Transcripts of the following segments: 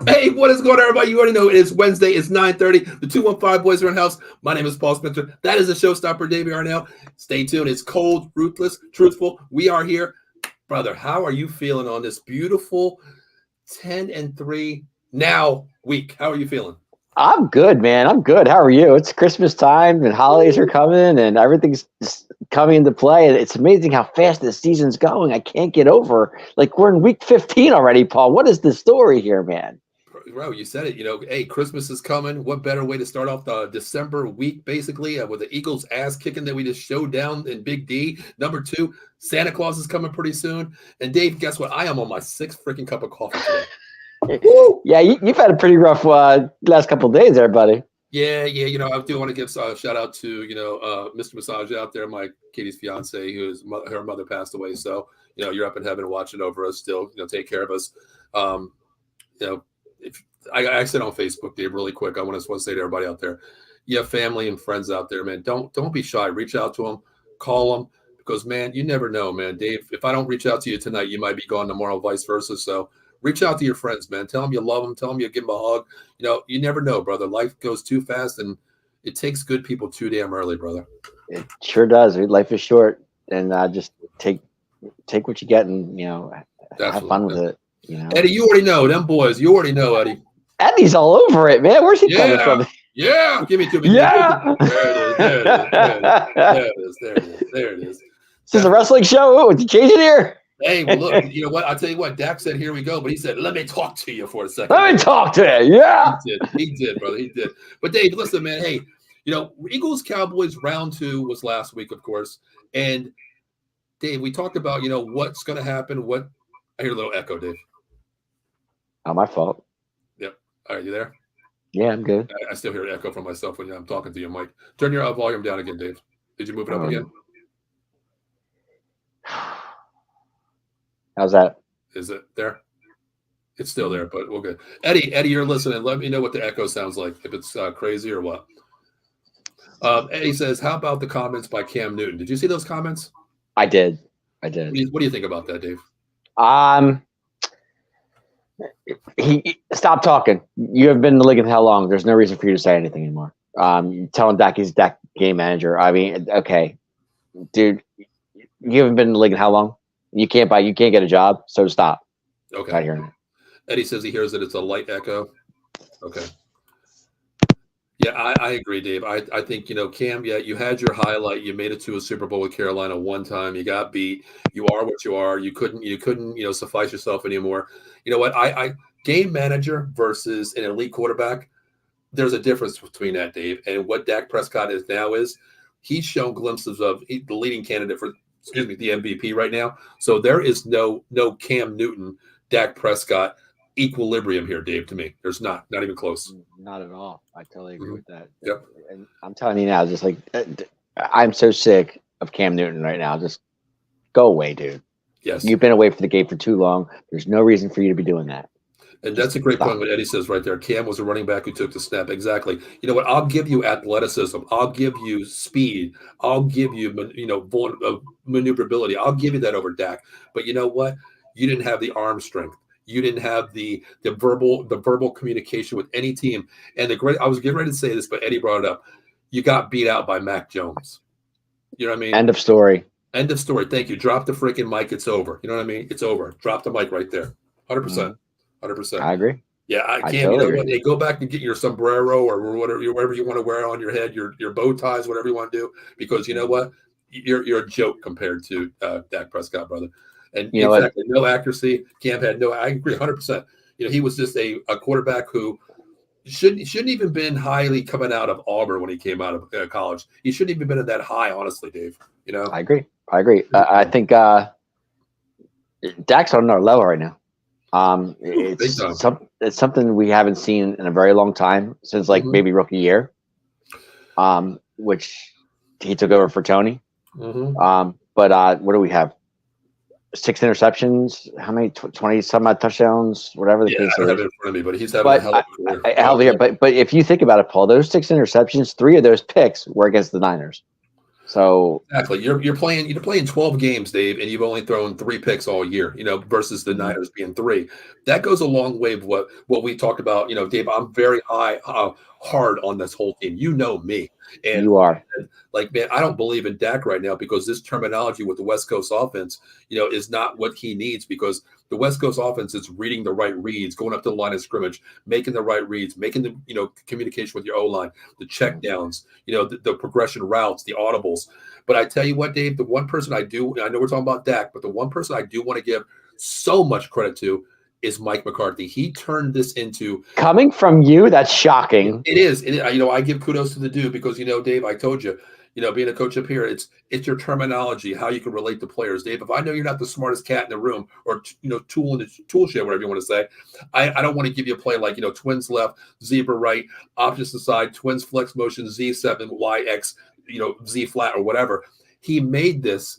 Hey, what is going on, everybody? You already know it is Wednesday. It's 9:30. The 215 boys are in house. My name is Paul Spencer. That is the showstopper, Davey Arnell. Stay tuned. It's cold, ruthless, truthful. We are here. Brother, how are you feeling on this beautiful 10-3 now week? How are you feeling? I'm good, man. I'm good. How are you? It's Christmas time and holidays are coming and everything's just coming into play. And it's amazing how fast this season's going. I can't get over. Like we're in week 15 already, Paul. What is the story here, man? Bro, you said it. Hey, Christmas is coming. What better way to start off the December week, basically, with the Eagles' ass kicking that we just showed down in Big D. Number two, Santa Claus is coming pretty soon. And Dave, guess what? I am on my sixth freaking cup of coffee today. Yeah, you've had a pretty rough last couple of days there, buddy. Yeah. I do want to give a shout out to Mr. Massage out there, my Katie's fiance, her mother passed away. So you're up in heaven watching over us still. Take care of us. If I said on Facebook, Dave, really quick, I want to say to everybody out there, you have family and friends out there, man. Don't be shy. Reach out to them, call them, because man, you never know, man. Dave, if I don't reach out to you tonight, you might be gone tomorrow, vice versa. So reach out to your friends, man. Tell them you love them. Tell them you give them a hug. You never know, brother. Life goes too fast, and it takes good people too damn early, brother. It sure does. Life is short, and just take what you get, and have fun with it. Eddie, you already know them boys. You already know, Eddie. Eddie's all over it, man. Where's he coming from? Yeah, give me to me. Yeah, there it is. This is a wrestling show. Did you change it here? Hey, well, look, you know what? I'll tell you what. Dak said, "Here we go," but he said, "Let me talk to you for a second." Let me talk to you. Yeah, he did, brother. He did. But Dave, listen, man. Hey, Eagles Cowboys round 2 was last week, of course, and Dave, we talked about what's going to happen. I hear a little echo, Dave. Not my fault. Yep. All right, you there? Yeah, I'm good. I still hear echo from myself when I'm talking to you, Mike. Turn your volume down again, Dave. Did you move it up again? How's that? Is it there? It's still there, but we're good. Eddie, you're listening. Let me know what the echo sounds like, if it's crazy or what. Eddie says, how about the comments by Cam Newton? Did you see those comments? I did. What do you think about that, Dave? He stop talking. You have been in the league how long? There's no reason for you to say anything anymore. Telling Dak he's Dak game manager. I mean, okay, dude, you haven't been in the league how long? You can't get a job, so stop. Okay. Not hearing it. Eddie says he hears that it's a light echo. Okay. Yeah, I agree, Dave. I think, Cam, yeah, you had your highlight. You made it to a Super Bowl with Carolina one time. You got beat. You are what you are. You couldn't suffice yourself anymore. You know what? I game manager versus an elite quarterback, there's a difference between that, Dave. And what Dak Prescott is now is he's shown glimpses of the leading candidate for, the MVP right now. So there is no Cam Newton, Dak Prescott equilibrium here, Dave, to me. There's not even close. Not at all. I totally agree with that. Yep. And I'm telling you now, just like I'm so sick of Cam Newton right now. Just go away, dude. Yes. You've been away from the game for too long. There's no reason for you to be doing that. And that's a great point what Eddie says right there. Cam was a running back who took the snap. Exactly. You know what? I'll give you athleticism. I'll give you speed. I'll give you, maneuverability. I'll give you that over Dak. But you know what? You didn't have the arm strength. You didn't have the verbal communication with any team. And I was getting ready to say this, but Eddie brought it up. You got beat out by Mac Jones. You know what I mean? End of story. End of story. Thank you. Drop the freaking mic. It's over. You know what I mean? It's over. Drop the mic right there. 100%. 100%. I agree. Yeah, I can't. Totally agree. Hey, go back and get your sombrero or whatever you want to wear on your head, your bow ties, whatever you want to do, because you know what? You're a joke compared to Dak Prescott, brother. And exactly, no accuracy. Cam had no. I agree, 100%. He was just a quarterback who shouldn't even been highly coming out of Auburn when he came out of college. He shouldn't even been that high, honestly, Dave. I agree. I think Dak's on another level right now. It's something we haven't seen in a very long time, since maybe rookie year, which he took over for Tony. But what do we have? 6 interceptions. How many? 20 some odd touchdowns. Whatever the case is. I don't have it in front of me, but he's having a hell of a career. But if you think about it, Paul, those 6 interceptions, 3 of those picks were against the Niners. So exactly. You're playing 12 games, Dave, and you've only thrown 3 picks all year, versus the Niners being 3. That goes a long way of what we talked about. Dave, I'm very hard on this whole team. You know me. And you are. like, man, I don't believe in Dak right now because this terminology with the West Coast offense, is not what he needs, because the West Coast offense is reading the right reads, going up to the line of scrimmage, making the right reads, making the, communication with your O-line, the check downs, the progression routes, the audibles. But I tell you what, Dave, the one person I know we're talking about Dak, but the one person I do want to give so much credit to is Mike McCarthy. He turned this into, coming from you. That's shocking. it is. I give kudos to the dude because, Dave, I told you, being a coach up here, it's your terminology, how you can relate to players. Dave, if I know you're not the smartest cat in the room, or tool in the tool shed, whatever you want to say, I don't want to give you a play like twins left, zebra right, opposite side, twins flex motion, Z7, YX, Z flat or whatever. He made this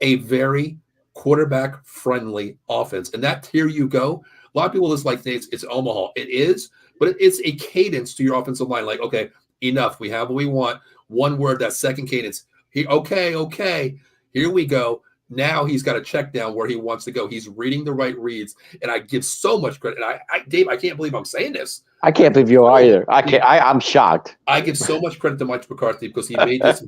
a very quarterback friendly offense, and that, here you go. A lot of people just think it's Omaha. It is, but it's a cadence to your offensive line. Like, okay, enough. We have what we want. One word, that second cadence. Okay, here we go. Now he's got a check down where he wants to go. He's reading the right reads, and I give so much credit. And Dave, I can't believe I'm saying this. I can't believe you are either. I'm shocked. I give so much credit to Mike McCarthy because he made this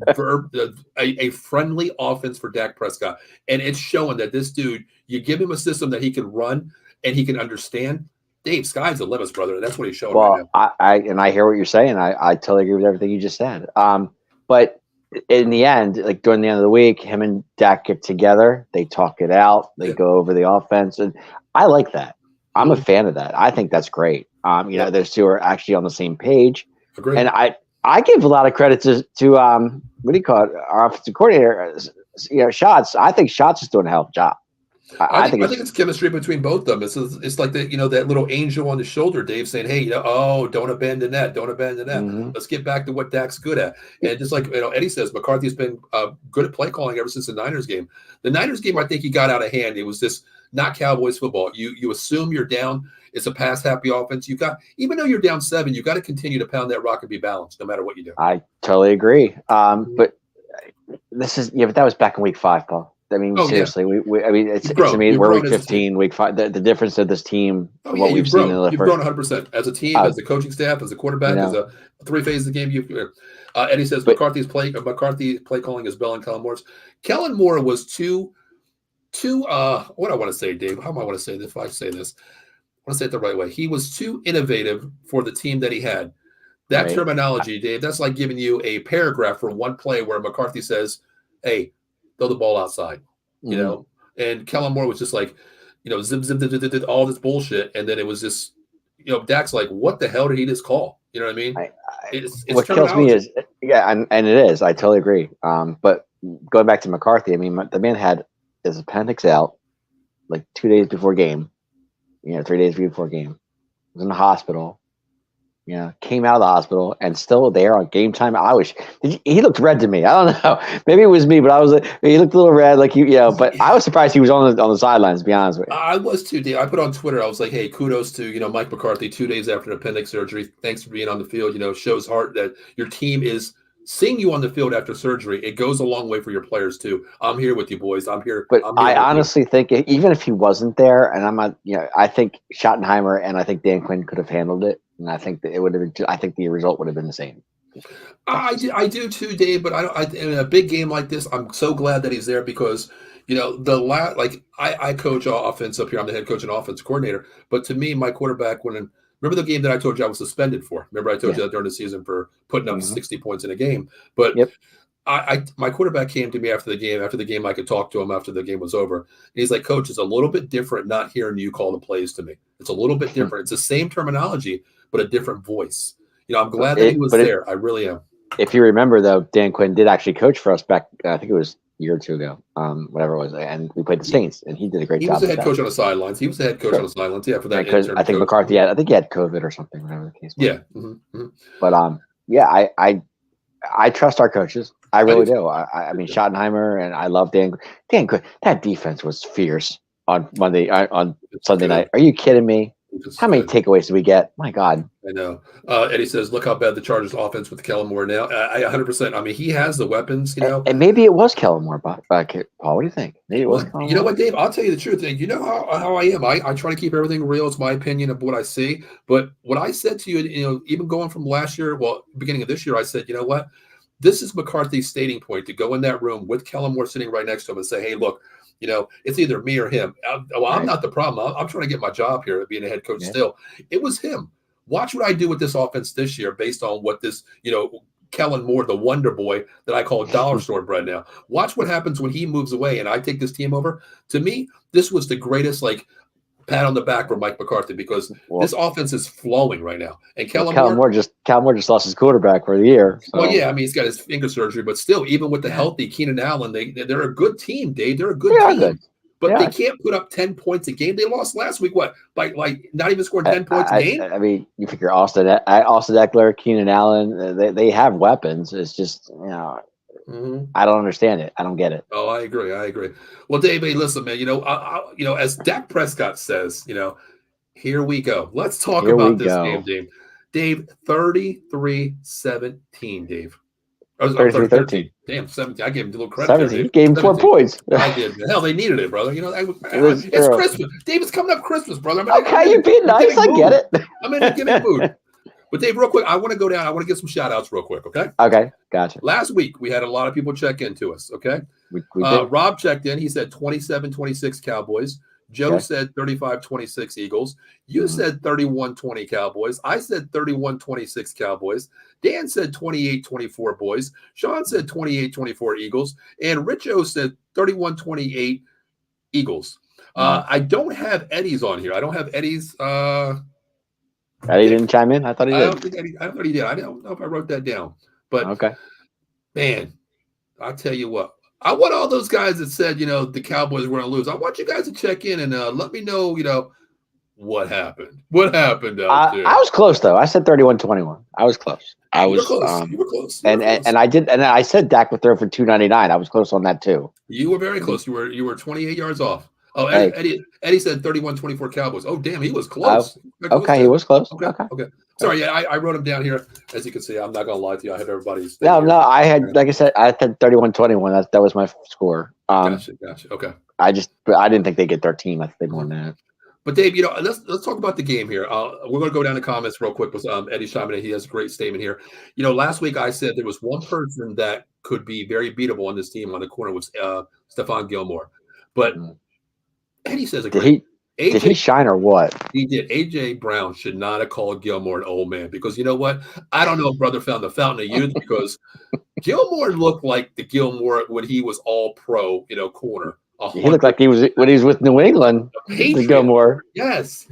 a friendly offense for Dak Prescott, and it's showing that this dude, you give him a system that he can run and he can understand. Dave, sky's the limit, brother, and that's what he's showing right now. I hear what you're saying. I totally agree with everything you just said. But in the end, like during the end of the week, him and Dak get together. They talk it out. They go over the offense, and I like that. I'm a fan of that. I think that's great. Those two are actually on the same page. Agreed. And I give a lot of credit to what do you call it? Our offensive coordinator, Shots. I think Shots is doing a hell of a job. I think it's chemistry between both of them. It's like that, that little angel on the shoulder, Dave, saying, "Hey, don't abandon that. Don't abandon that. Mm-hmm. Let's get back to what Dak's good at." And just like Eddie says, McCarthy's been good at play calling ever since the Niners game. The Niners game, I think he got out of hand. It was just not Cowboys football. You assume you're down. It's a pass happy offense. Even though you're down 7, you got to continue to pound that rock and be balanced, no matter what you do. I totally agree. But but that was back in week 5, Paul. I mean, seriously, yeah. It's to me, we're week 15, week 5. The difference of this team, what we've seen in the you've grown 100% as a team, as a coaching staff, as a quarterback, as a 3 phases of the game. Eddie says McCarthy play calling is Bell and Kellen Moore's. Kellen Moore was too. What I want to say, Dave? How am I want to say this? If I say this, I want to say it the right way. He was too innovative for the team that he had. That terminology, Dave. That's like giving you a paragraph for one play where McCarthy says, "Hey, throw the ball outside," and Kellen Moore was just like, zip, all this bullshit. And then it was just, Dak's like, what the hell did he just call? You know what I mean? It's what kills me is, and it is, I totally agree. But going back to McCarthy, I mean, the man had his appendix out like 2 days before game, 3 days before game, was in the hospital. Came out of the hospital and still there on game time. He looked red to me. I don't know. Maybe it was me, but I was he looked a little red, but I was surprised he was on the sidelines, to be honest with you. I was too, Dave. I put on Twitter, I was like, hey, kudos to, Mike McCarthy 2 days after an appendix surgery. Thanks for being on the field. Shows heart that your team is seeing you on the field after surgery. It goes a long way for your players too. I'm here with you, boys. I'm here. But I honestly think even if he wasn't there, and I'm not, I think Schottenheimer and I think Dan Quinn could have handled it. And I think that it would have been. I think the result would have been the same. I do too, Dave. But in a big game like this, I'm so glad that he's there because I coach offense up here. I'm the head coach and offense coordinator. But to me, my quarterback remember the game that I told you I was suspended for. Remember I told you that during the season for putting up 60 points in a game. But my quarterback came to me after the game. After the game, I could talk to him after the game was over. And he's like, "Coach, it's a little bit different not hearing you call the plays to me. It's a little bit different. It's the same terminology, but a different voice." I'm glad that he was there. I really am. If you remember, though, Dan Quinn did actually coach for us back, I think it was a year or two ago, whatever it was. And we played the Saints, and he did a great job. He was the head coach on the sidelines. He was the head coach on the sidelines, for that. Because I think McCarthy I think he had COVID or something, whatever the case was. Yeah. Mm-hmm. But, I trust our coaches. I really do. I mean, Schottenheimer, and I love Dan Quinn. That defense was fierce on Sunday night. Are you kidding me? How many takeaways do we get? My God. I know. Eddie says, "Look how bad the Chargers' offense with Kellen Moore now." I 100%. I mean, he has the weapons. And maybe it was Kellen Moore, Paul. What do you think? Maybe it was Well, Kellen you know Moore. what, Dave? I'll tell you the truth. You know how I am. I try to keep everything real. It's my opinion of what I see. But what I said to you, even going from last year, well, beginning of this year, I said, you know what? This is McCarthy's stating point to go in that room with Kellen Moore sitting right next to him and say, hey, look, it's either me or him. I'm not the problem. I'm trying to get my job here, being a head coach still. It was him. Watch what I do with this offense this year based on what this, Kellen Moore, the wonder boy that I call dollar store bread now. Watch what happens when he moves away and I take this team over. To me, this was the greatest, pat on the back for Mike McCarthy because this offense is flowing right now. And Kellen Moore just lost his quarterback for the year. So. Well, yeah, I mean, he's got his finger surgery, but still, even with the healthy Keenan Allen, they're a good team, Dave. They're a good team. Good. But they can't put up 10 points a game. They lost last week, by not even scoring 10 points a game? I mean, you figure Austin Eckler, Keenan Allen, they have weapons. It's just, I don't understand it. I don't get it. Oh, I agree. Well, Dave, hey, listen, man, as Dak Prescott says, here we go. Let's talk about this game, Dave. Dave, 33-17, Dave. 33-13. Damn, 17. I gave him a little credit. 17. You gave him 4 points. I did. Hell, they needed it, brother. It's Christmas. Dave, it's coming up Christmas, brother. You're being nice. I get it. I'm in a giving mood. But Dave, real quick, I want to go down. I want to get some shout outs real quick, okay? Okay, gotcha. Last week, we had a lot of people check into us, okay? We did. Rob checked in. He said 27-26 Cowboys. Joe said 35-26 Eagles. You said 31-20 Cowboys. I said 31-26 Cowboys. Dan said 28-24 Boys. Sean said 28-24 Eagles. And Richo said 31-28 Eagles. I don't have Eddie's on here. I don't have Eddie's. Eddie didn't chime in? I thought he did. I thought he did. I don't know if I wrote that down. But, okay, man, I'll tell you what. I want all those guys that said, the Cowboys were going to lose. I want you guys to check in and let me know, what happened. What happened out there? I was close, though. I said 31-21. I was close. You were close. And I said Dak would throw for 299. I was close on that, too. You were very close. You were 28 yards off. Oh, Eddie said 31-24 Cowboys. Oh, damn, he was close. Okay, he was close. Okay. Sorry, I wrote him down here. As you can see, I'm not going to lie to you. I have everybody's. No, I had, like I said 31-21. That was my score. Gotcha. Okay. I didn't think they'd get 13. I think they won that. But Dave, let's talk about the game here. We're going to go down the comments real quick with Eddie chiming in. He has a great statement here. Last week I said there was one person that could be very beatable on this team on the corner was Stephon Gilmore. But Eddie says did he shine or what? He did. A.J. Brown should not have called Gilmore an old man because you know what? I don't know if brother found the fountain of youth because Gilmore looked like the Gilmore when he was all pro, corner. He looked like he was when he was with New England. The Gilmore. Yes.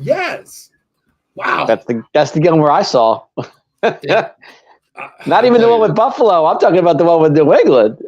Wow. That's the Gilmore I saw. Yeah. Not even the one with Buffalo. I'm talking about the one with New England.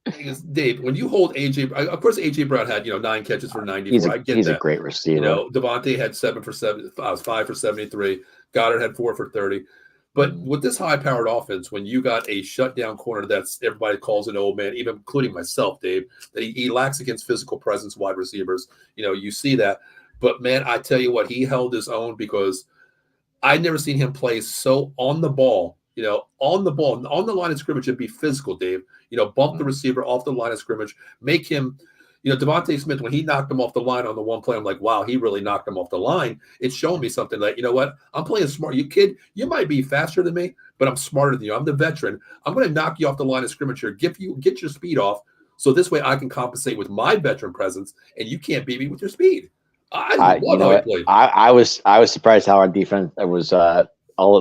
Because Dave, when you hold AJ, of course AJ Brown had 9 catches for 94. I get he's that. A great receiver. Devontae had 7 for 7, 5 for 73. Goddard had 4 for 30. But with this high-powered offense, when you got a shutdown corner that's everybody calls an old man, even including myself, Dave, that he lacks against physical presence wide receivers. You see that. But man, I tell you what, he held his own because I'd never seen him play so on the ball. On the line of scrimmage and be physical, Dave. Bump the receiver off the line of scrimmage, make him, Devontae Smith, when he knocked him off the line on the one play, I'm like, wow, he really knocked him off the line. It's showing me something that, you know what? I'm playing smart. You kid, you might be faster than me, but I'm smarter than you. I'm the veteran. I'm going to knock you off the line of scrimmage here, get your speed off. So this way I can compensate with my veteran presence and you can't beat me with your speed. I was surprised how our defense was,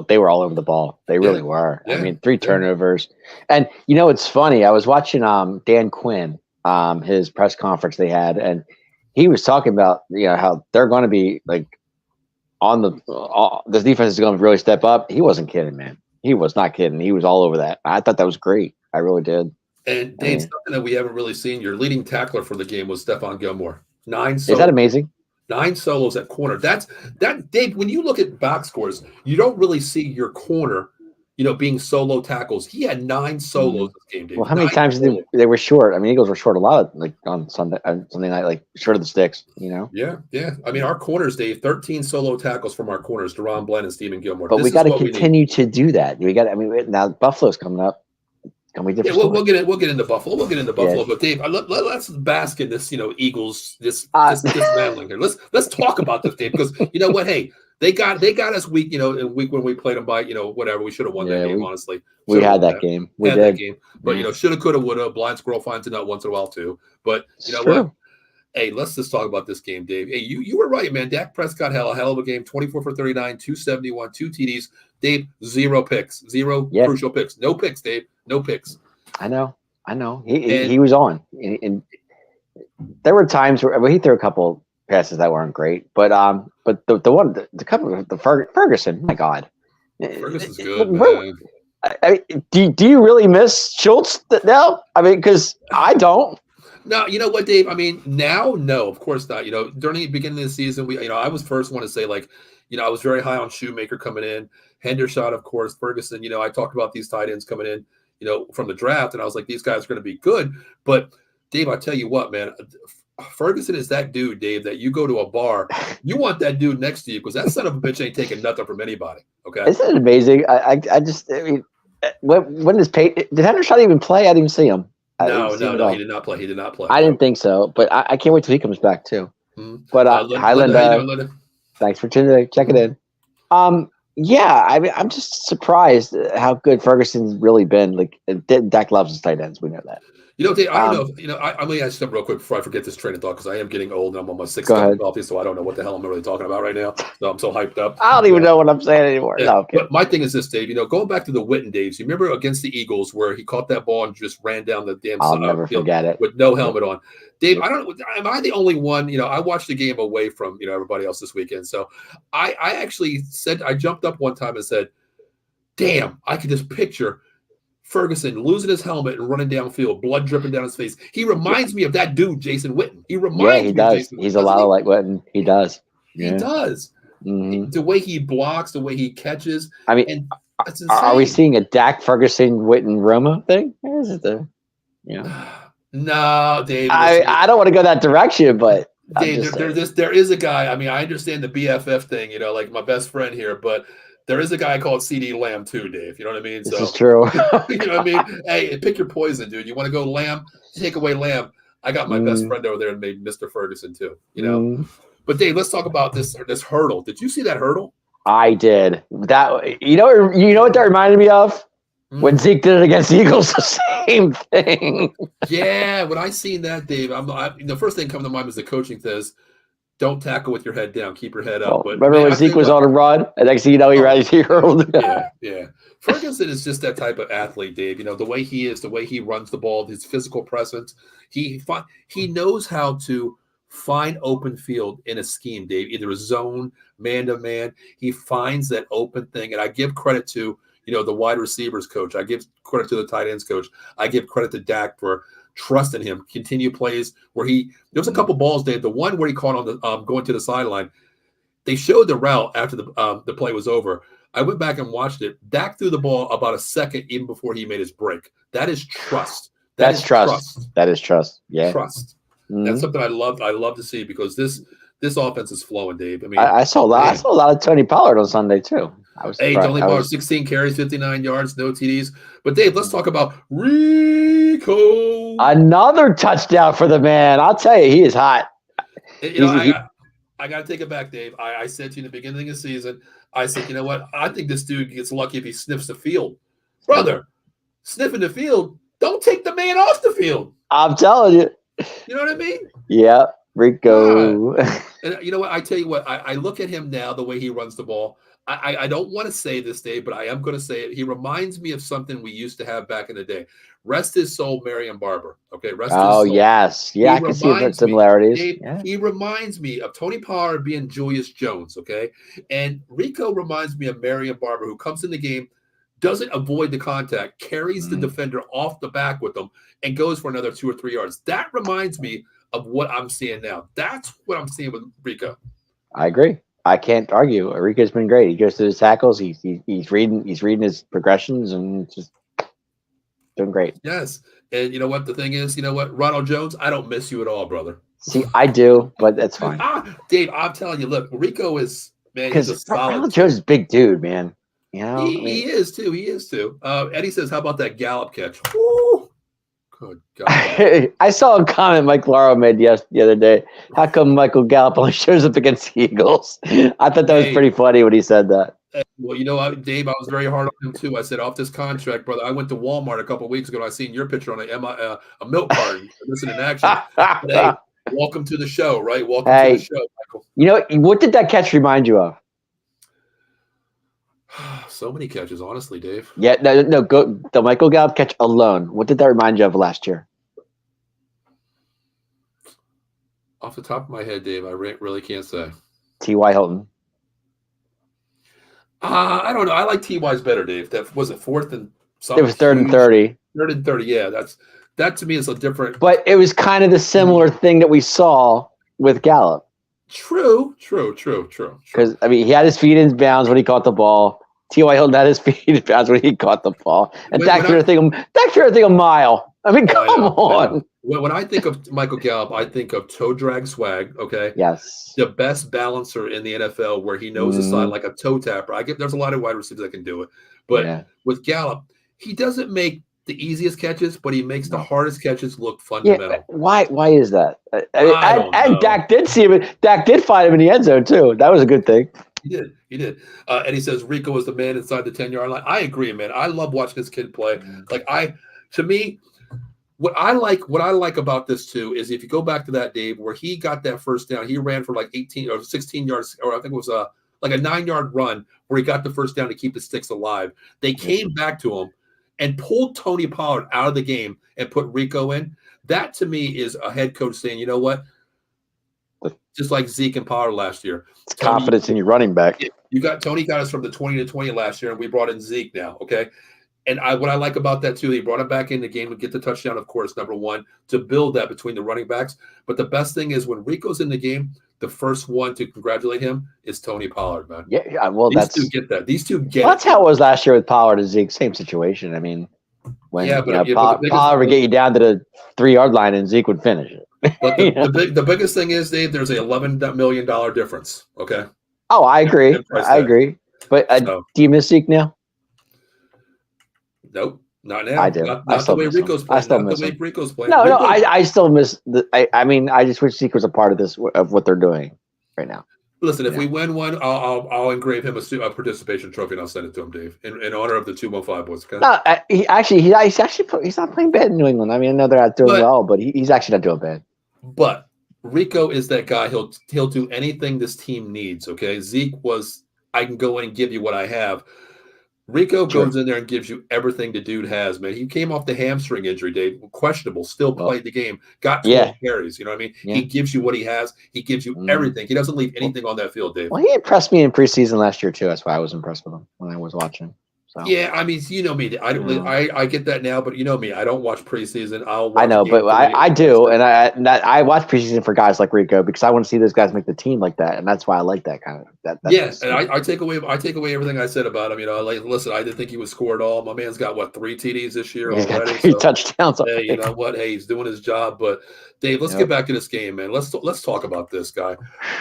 they were all over the ball. They really were. Yeah. I mean, 3 turnovers. And it's funny. I was watching Dan Quinn, his press conference they had, and he was talking about how they're going to be like on this defense is going to really step up. He wasn't kidding, man. He was not kidding. He was all over that. I thought that was great. I really did. And Dave, something that we haven't really seen. Your leading tackler for the game was Stephon Gilmore. 9 solos. Is that amazing? 9 solos at corner. That Dave, when you look at box scores, you don't really see your corner being solo tackles. He had 9 solos this game, Dave. Well, how many 9 times solos. they were short? I mean, Eagles were short a lot, like on Sunday night, like short of the sticks. Yeah. I mean, our corners, Dave, 13 solo tackles from our corners, Deron Bland and Stephen Gilmore. But This we is got to what we need. continue to do that. We got. I mean, now Buffalo's coming up. Can we Yeah, different? we'll get into Buffalo. We'll get into Buffalo. But Dave, let's bask in this, Eagles, this dismantling here. Let's talk about this, Dave, because you know what? Hey, they got us week, in week when we played them by, whatever. We should have won that game, honestly. We had that game. We had did. that game. But shoulda, coulda, woulda. Blind squirrel finds a nut once in a while too. But you know True. what? Hey, let's just talk about this game, Dave. Hey, you were right, man. Dak Prescott had a hell of a game. 24 for 39, 271, 2 TDs. Dave, 0 picks, 0 crucial picks. No picks, Dave. No picks. I know. He was on, and there were times where he threw a couple passes that weren't great, but the Ferguson, my God, Ferguson's good, man. Do you really miss Schultz now? I mean, because I don't. No, you know what, Dave? I mean, now, no, of course not. During the beginning of the season, I was first one to say, like, I was very high on Shoemaker coming in, Hendershot, of course, Ferguson. I talked about these tight ends coming in, from the draft, and I was like, these guys are going to be good. But Dave, I tell you what, man, Ferguson is that dude, Dave, that you go to a bar, you want that dude next to you because that son of a bitch ain't taking nothing from anybody. Okay, isn't it amazing? I mean, when does did Hendershot even play? I didn't even see him. No, he did not play. He did not play. I didn't think so, but I can't wait till he comes back too. Mm-hmm. But Highland, how you doing, Linda? Thanks for checking in. Yeah, I mean, I'm just surprised how good Ferguson's really been. Like, Dak loves his tight ends. We know that. Dave, I don't know. I'm going to ask you real quick before I forget this train of thought because I am getting old and I'm on my 6th cup of coffee, so I don't know what the hell I'm really talking about right now. So I'm so hyped up. I don't even know what I'm saying anymore. Yeah. No, okay. But my thing is this, Dave. Going back to the Witten days, you remember against the Eagles where he caught that ball and just ran down the damn I'll never forget it. with no helmet on. Dave, I don't know. Am I the only one? I watched the game away from everybody else this weekend. So I actually said I jumped up one time and said, "Damn, I could just picture Ferguson losing his helmet and running downfield, blood dripping down his face." He reminds me of that dude, Jason Witten. He reminds me. He does. Of Jason He's a lot of like Witten. He does. He does. Mm-hmm. The way he blocks, the way he catches. I mean, and it's insane. Are we seeing a Dak Ferguson Witten Roma thing? Or is it No, Dave. I don't want to go that direction, but Dave, there is a guy. I mean, I understand the BFF thing, like my best friend here, but there is a guy called CD Lamb too, Dave. You know what I mean? This is true. You know what I mean? Hey, pick your poison, dude. You want to go Lamb? Take away Lamb. I got my best friend over there and made Mr. Ferguson too. But Dave, let's talk about this hurdle. Did you see that hurdle? I did. That you know what that reminded me of? When Zeke did it against the Eagles, the same thing. Yeah, when I seen that, Dave, the first thing coming to mind was the coaching says, "Don't tackle with your head down, keep your head up." But remember when Zeke was on a run, and next thing you know, he ran to hurled. Yeah. Ferguson is just that type of athlete, Dave. The way he is, the way he runs the ball, his physical presence. He knows how to find open field in a scheme, Dave. Either a zone, man to man. He finds that open thing, and I give credit to the wide receivers coach. I give credit to the tight ends coach. I give credit to Dak for trusting him. Continue plays where there was a couple balls, Dave. The one where he caught on the going to the sideline. They showed the route after the play was over. I went back and watched it. Dak threw the ball about a second even before he made his break. That is trust. That's trust. That is trust. Yeah, trust. Mm-hmm. That's something I love to see because this offense is flowing, Dave. I mean, I saw a lot. I saw a lot of Tony Pollard on Sunday too. Tony Pollard, 16 carries, 59 yards, no TDs. But Dave, let's talk about Rico. Another touchdown for the man. I'll tell you, he is hot. I got to take it back, Dave. I said to you in the beginning of the season, I said, you know what? I think this dude gets lucky if he sniffs the field. Brother, sniffing the field, don't take the man off the field. I'm telling you. You know what I mean? Yeah, Rico. And you know what? I tell you what, I look at him now, the way he runs the ball. I don't want to say this, Dave, but I am going to say it. He reminds me of something we used to have back in the day. Rest his soul, Marion Barber. Okay, rest his soul. Yes. Yeah, I can see the similarities. Dave, he reminds me of Tony Pollard being Julius Jones, okay? And Rico reminds me of Marion Barber, who comes in the game, doesn't avoid the contact, carries the defender off the back with him, and goes for another 2 or 3 yards. That reminds me of what I'm seeing now. That's what I'm seeing with Rico. I agree. I can't argue. Rico's been great. He goes to his tackles. He's reading his progressions and just doing great. Yes. And you know what? The thing is, you know what? Ronald Jones, I don't miss you at all, brother. See, I do, but that's fine. Dave, I'm telling you, look, Rico is, man, he's a Because solid Ronald Jones is a big dude, man. You know, He is too. He is too. Eddie says, "How about that Gallup catch?" Woo! Good God. I saw a comment Mike Laro made the other day. How come Michael Gallup only shows up against the Eagles? I thought that was pretty funny when he said that. Well, you know, Dave, I was very hard on him too. I said, off this contract, brother. I went to Walmart a couple of weeks ago. And I seen your picture on a milk carton. Listen in action. But, hey, welcome to the show, right? Welcome to the show, Michael. You know, what did that catch remind you of? So many catches, honestly, Dave. Yeah, no, go the Michael Gallup catch alone. What did that remind you of last year? Off the top of my head, Dave, I really can't say. T.Y. Hilton. I don't know. I like T.Y.'s better, Dave. That was it. Fourth and something. It was 3rd and 30. 3rd and 30. Yeah, that to me is a different. But it was kind of the similar thing that we saw with Gallup. True. Because I mean, he had his feet in bounds when he caught the ball. T.Y. Hilton had his feet in bounds when he caught the ball, and Dak threw a mile. I mean, come on. When I think of Michael Gallup, I think of toe drag swag. Okay. Yes. The best balancer in the NFL, where he knows the side like a toe tapper. There's a lot of wide receivers that can do it, but with Gallup, he doesn't make the easiest catches, but he makes the hardest catches look fundamental. Yeah, why is that? And Dak did see him. Dak did find him in the end zone too. That was a good thing. He did. And he says Rico was the man inside the 10-yard line. I agree, man. I love watching this kid play. To me, what I like about this too is if you go back to that, Dave, where he got that first down, he ran for like 18 or 16 yards, or I think it was like a 9-yard run where he got the first down to keep the sticks alive. They came back to him and pulled Tony Pollard out of the game and put Rico in. That to me is a head coach saying, you know what? Just like Zeke and Pollard last year. It's confidence in your running back. Tony got us from the 20 to 20 last year, and we brought in Zeke now, okay? And what I like about that too, he brought him back in the game to get the touchdown, of course, number one, to build that between the running backs. But the best thing is when Rico's in the game, the first one to congratulate him is Tony Pollard, man. Yeah, well, These two get that. These two get that's how it was last year with Pollard and Zeke. Same situation. I mean, when Pollard would get you down to the 3-yard line and Zeke would finish it. But the biggest thing is, Dave, there's a $11 million difference. Okay. Oh, I agree. I agree. But do you miss Zeke now? Nope, not now. I do. Not the way Rico's playing. I still miss him. Rico's playing. No, I still miss. I mean, I just wish Zeke was a part of this of what they're doing right now. Listen, if we win one, I'll engrave him a participation trophy and I'll send it to him, Dave, in honor of the 215 boys. Okay? No, he's not playing bad in New England. I mean, I know they're not doing well, but he's actually not doing bad. But Rico is that guy. He'll do anything this team needs. Okay, Zeke was, I can go in and give you what I have. Rico goes in there and gives you everything the dude has, man. He came off the hamstring injury, Dave, questionable, still played the game, got 12 carries. You know what I mean? Yeah. He gives you what he has. He gives you everything. He doesn't leave anything on that field, Dave. Well, he impressed me in preseason last year, too. That's why I was impressed with him when I was watching. So. Yeah, I mean, you know me. I get that now, but you know me. I don't watch preseason. I know, but I do, and I watch preseason for guys like Rico because I want to see those guys make the team like that, and that's why I like that kind of that. And I take away everything I said about him. You know, like listen, I didn't think he would score at all. My man's got 3 TDs this year already. Got 3 touchdowns. Hey, you know what? Hey, he's doing his job. But Dave, let's get back to this game, man. Let's talk about this guy.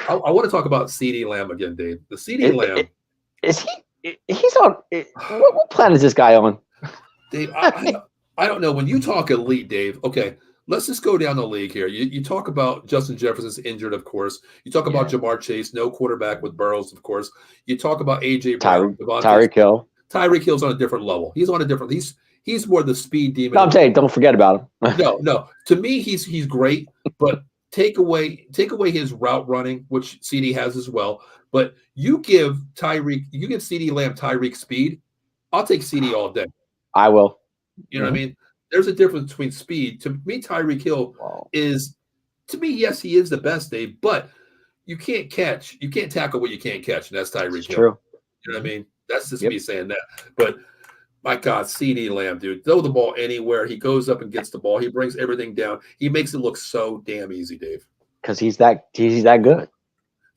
I want to talk about CeeDee Lamb again, Dave. The CeeDee Lamb is he. He's on. What planet is this guy on? Dave, I don't know. When you talk elite, Dave, okay, let's just go down the league here. You talk about Justin Jefferson's injured, of course. You talk about Jamar Chase, no quarterback with Burrows, of course. You talk about A.J. Brown. Tyreek Hill. Tyreek Hill's on a different level. He's on a different – he's more the speed demon. No, I'm saying don't forget about him. No. To me, he's great, but take away his route running, which CeeDee has as well. But you give CeeDee Lamb Tyreek speed, I'll take CeeDee all day. I will. You know what I mean? There's a difference between speed. To me, Tyreek Hill is, to me, yes, he is the best, Dave, but you can't tackle what you can't catch, and that's Tyreek Hill. True. You know what I mean? That's just me saying that. But my God, CeeDee Lamb, dude, throw the ball anywhere. He goes up and gets the ball. He brings everything down. He makes it look so damn easy, Dave. Because he's that good.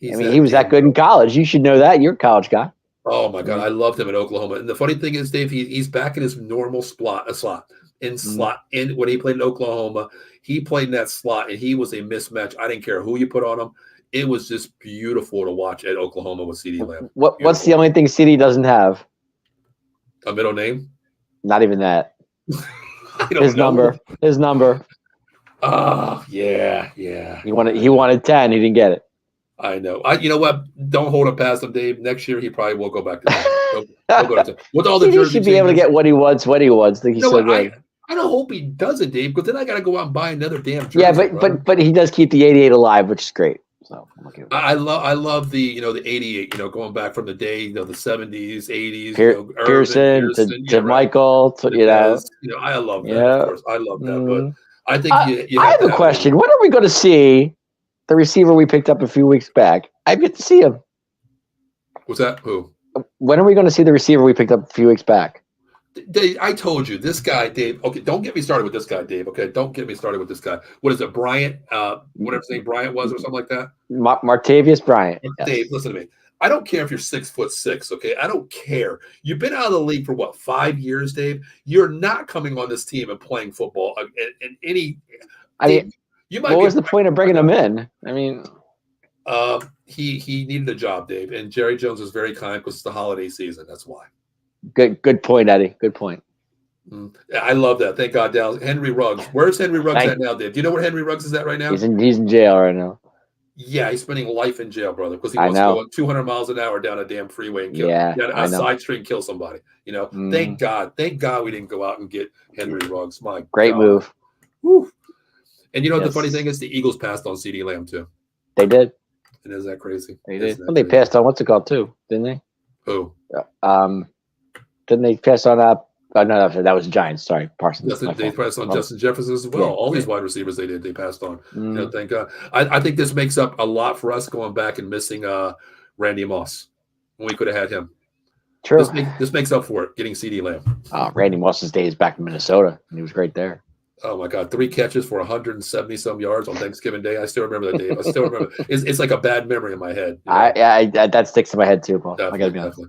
I mean, he was that good in college. You should know that. You're a college guy. Oh my God, I loved him at Oklahoma. And the funny thing is, Dave, he's back in his normal slot. And when he played in Oklahoma, he played in that slot, and he was a mismatch. I didn't care who you put on him. It was just beautiful to watch at Oklahoma with CeeDee Lamb. What's the only thing CeeDee doesn't have? A middle name? Not even that. His number. His number. Oh, yeah. He wanted 10. He didn't get it. I know. You know what? Don't hold him past him, Dave. Next year, he probably will go back to 10. He'll go to 10. With all the he should be able to get what he wants. Think he's so good. I don't hope he doesn't, Dave, because then I got to go out and buy another damn jersey. Yeah, but he does keep the 88 alive, which is great. So I love the the 88, going back from the day, the 70s, 80s, Pearson to Michael, I love that. Of course, I love that. But I think I have a question. When are we going to see the receiver we picked up a few weeks back? I've yet to see him. Was that who? When are we going to see the receiver we picked up a few weeks back? Dave, I told you, this guy, Dave. Okay, don't get me started with this guy, Dave. Okay, don't get me started with this guy. What is it, Bryant? Whatever his name Bryant was, or something like that. Martavius Bryant. Dave, listen to me. I don't care if you're 6'6". Okay, I don't care. You've been out of the league for what, 5 years, Dave? You're not coming on this team and playing football. And any, you might. What was the point of bringing him in? I mean, he needed a job, Dave, and Jerry Jones was very kind because it's the holiday season. That's why. Good point, Eddie. Good point. I love that. Thank God, Dallas. Henry Ruggs. Where's Henry Ruggs at now, Dave? Do you know where Henry Ruggs is at right now? He's in jail right now. Yeah, he's spending life in jail, brother, because he wants to go 200 miles an hour down a damn freeway and kill a side street and kill somebody. Thank God we didn't go out and get Henry Ruggs. My great God. move. Woo. And the funny thing is, the Eagles passed on CeeDee Lamb too. They did. And is that crazy? They did. Well, they passed on what's it called too, didn't they? Who? Didn't they pass on no, that was Giants. Sorry, Parsons. They passed on Justin Jefferson as well. All these wide receivers they passed on. Thank God. I think this makes up a lot for us going back and missing Randy Moss when we could have had him. True. This makes up for it, getting CeeDee Lamb. Randy Moss's days back in Minnesota, and he was great there. Oh my God! 3 catches for 170 some yards on Thanksgiving Day. I still remember that, Dave. I still remember. It's like a bad memory in my head. That sticks to my head too, Paul. Definitely, I gotta be honest.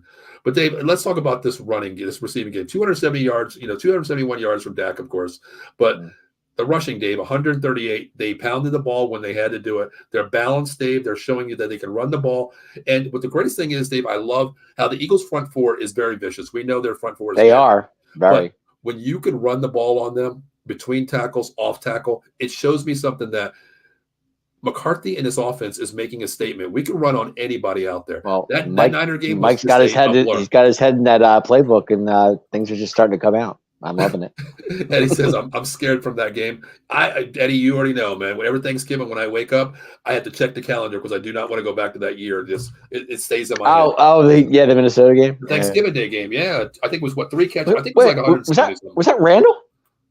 But Dave, let's talk about this receiving game. 270 yards, 271 yards from Dak, of course. But the rushing, Dave, 138. They pounded the ball when they had to do it. They're balanced, Dave. They're showing you that they can run the ball. And what the greatest thing is, Dave, I love how the Eagles' front four is very vicious. We know their front four is They are very. But when you can run the ball on them, between tackles, off tackle, it shows me something that McCarthy in his offense is making a statement. We can run on anybody out there. Well, that Niner game, Mike's got his head. He's got his head in that playbook, and things are just starting to come out. I'm loving it. Eddie says, I'm scared from that game. Eddie, you already know, man. Whenever Thanksgiving, when I wake up, I have to check the calendar because I do not want to go back to that year. It stays in my head. The Minnesota game, the Thanksgiving Day game. Yeah, I think it was 3 catches. I think it was like 170. Was that Randall?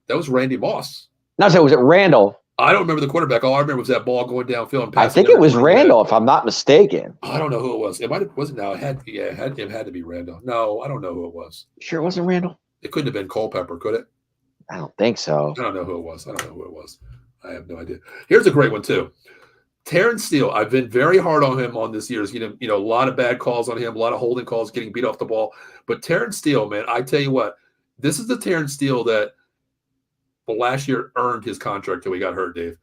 That was Randy Moss. No, so was it Randall? I don't remember the quarterback. All I remember was that ball going downfield and passing. I think it was Randall, if I'm not mistaken. I don't know who it was. It might have wasn't now. It had to be Randall. No, I don't know who it was. Sure, it wasn't Randall. It couldn't have been Culpepper, could it? I don't think so. I don't know who it was. I have no idea. Here's a great one too. Terrence Steele. I've been very hard on him on this year's. A lot of bad calls on him, a lot of holding calls, getting beat off the ball. But Terrence Steele, man, I tell you what, this is the Terrence Steele that last year earned his contract till he got hurt, Dave.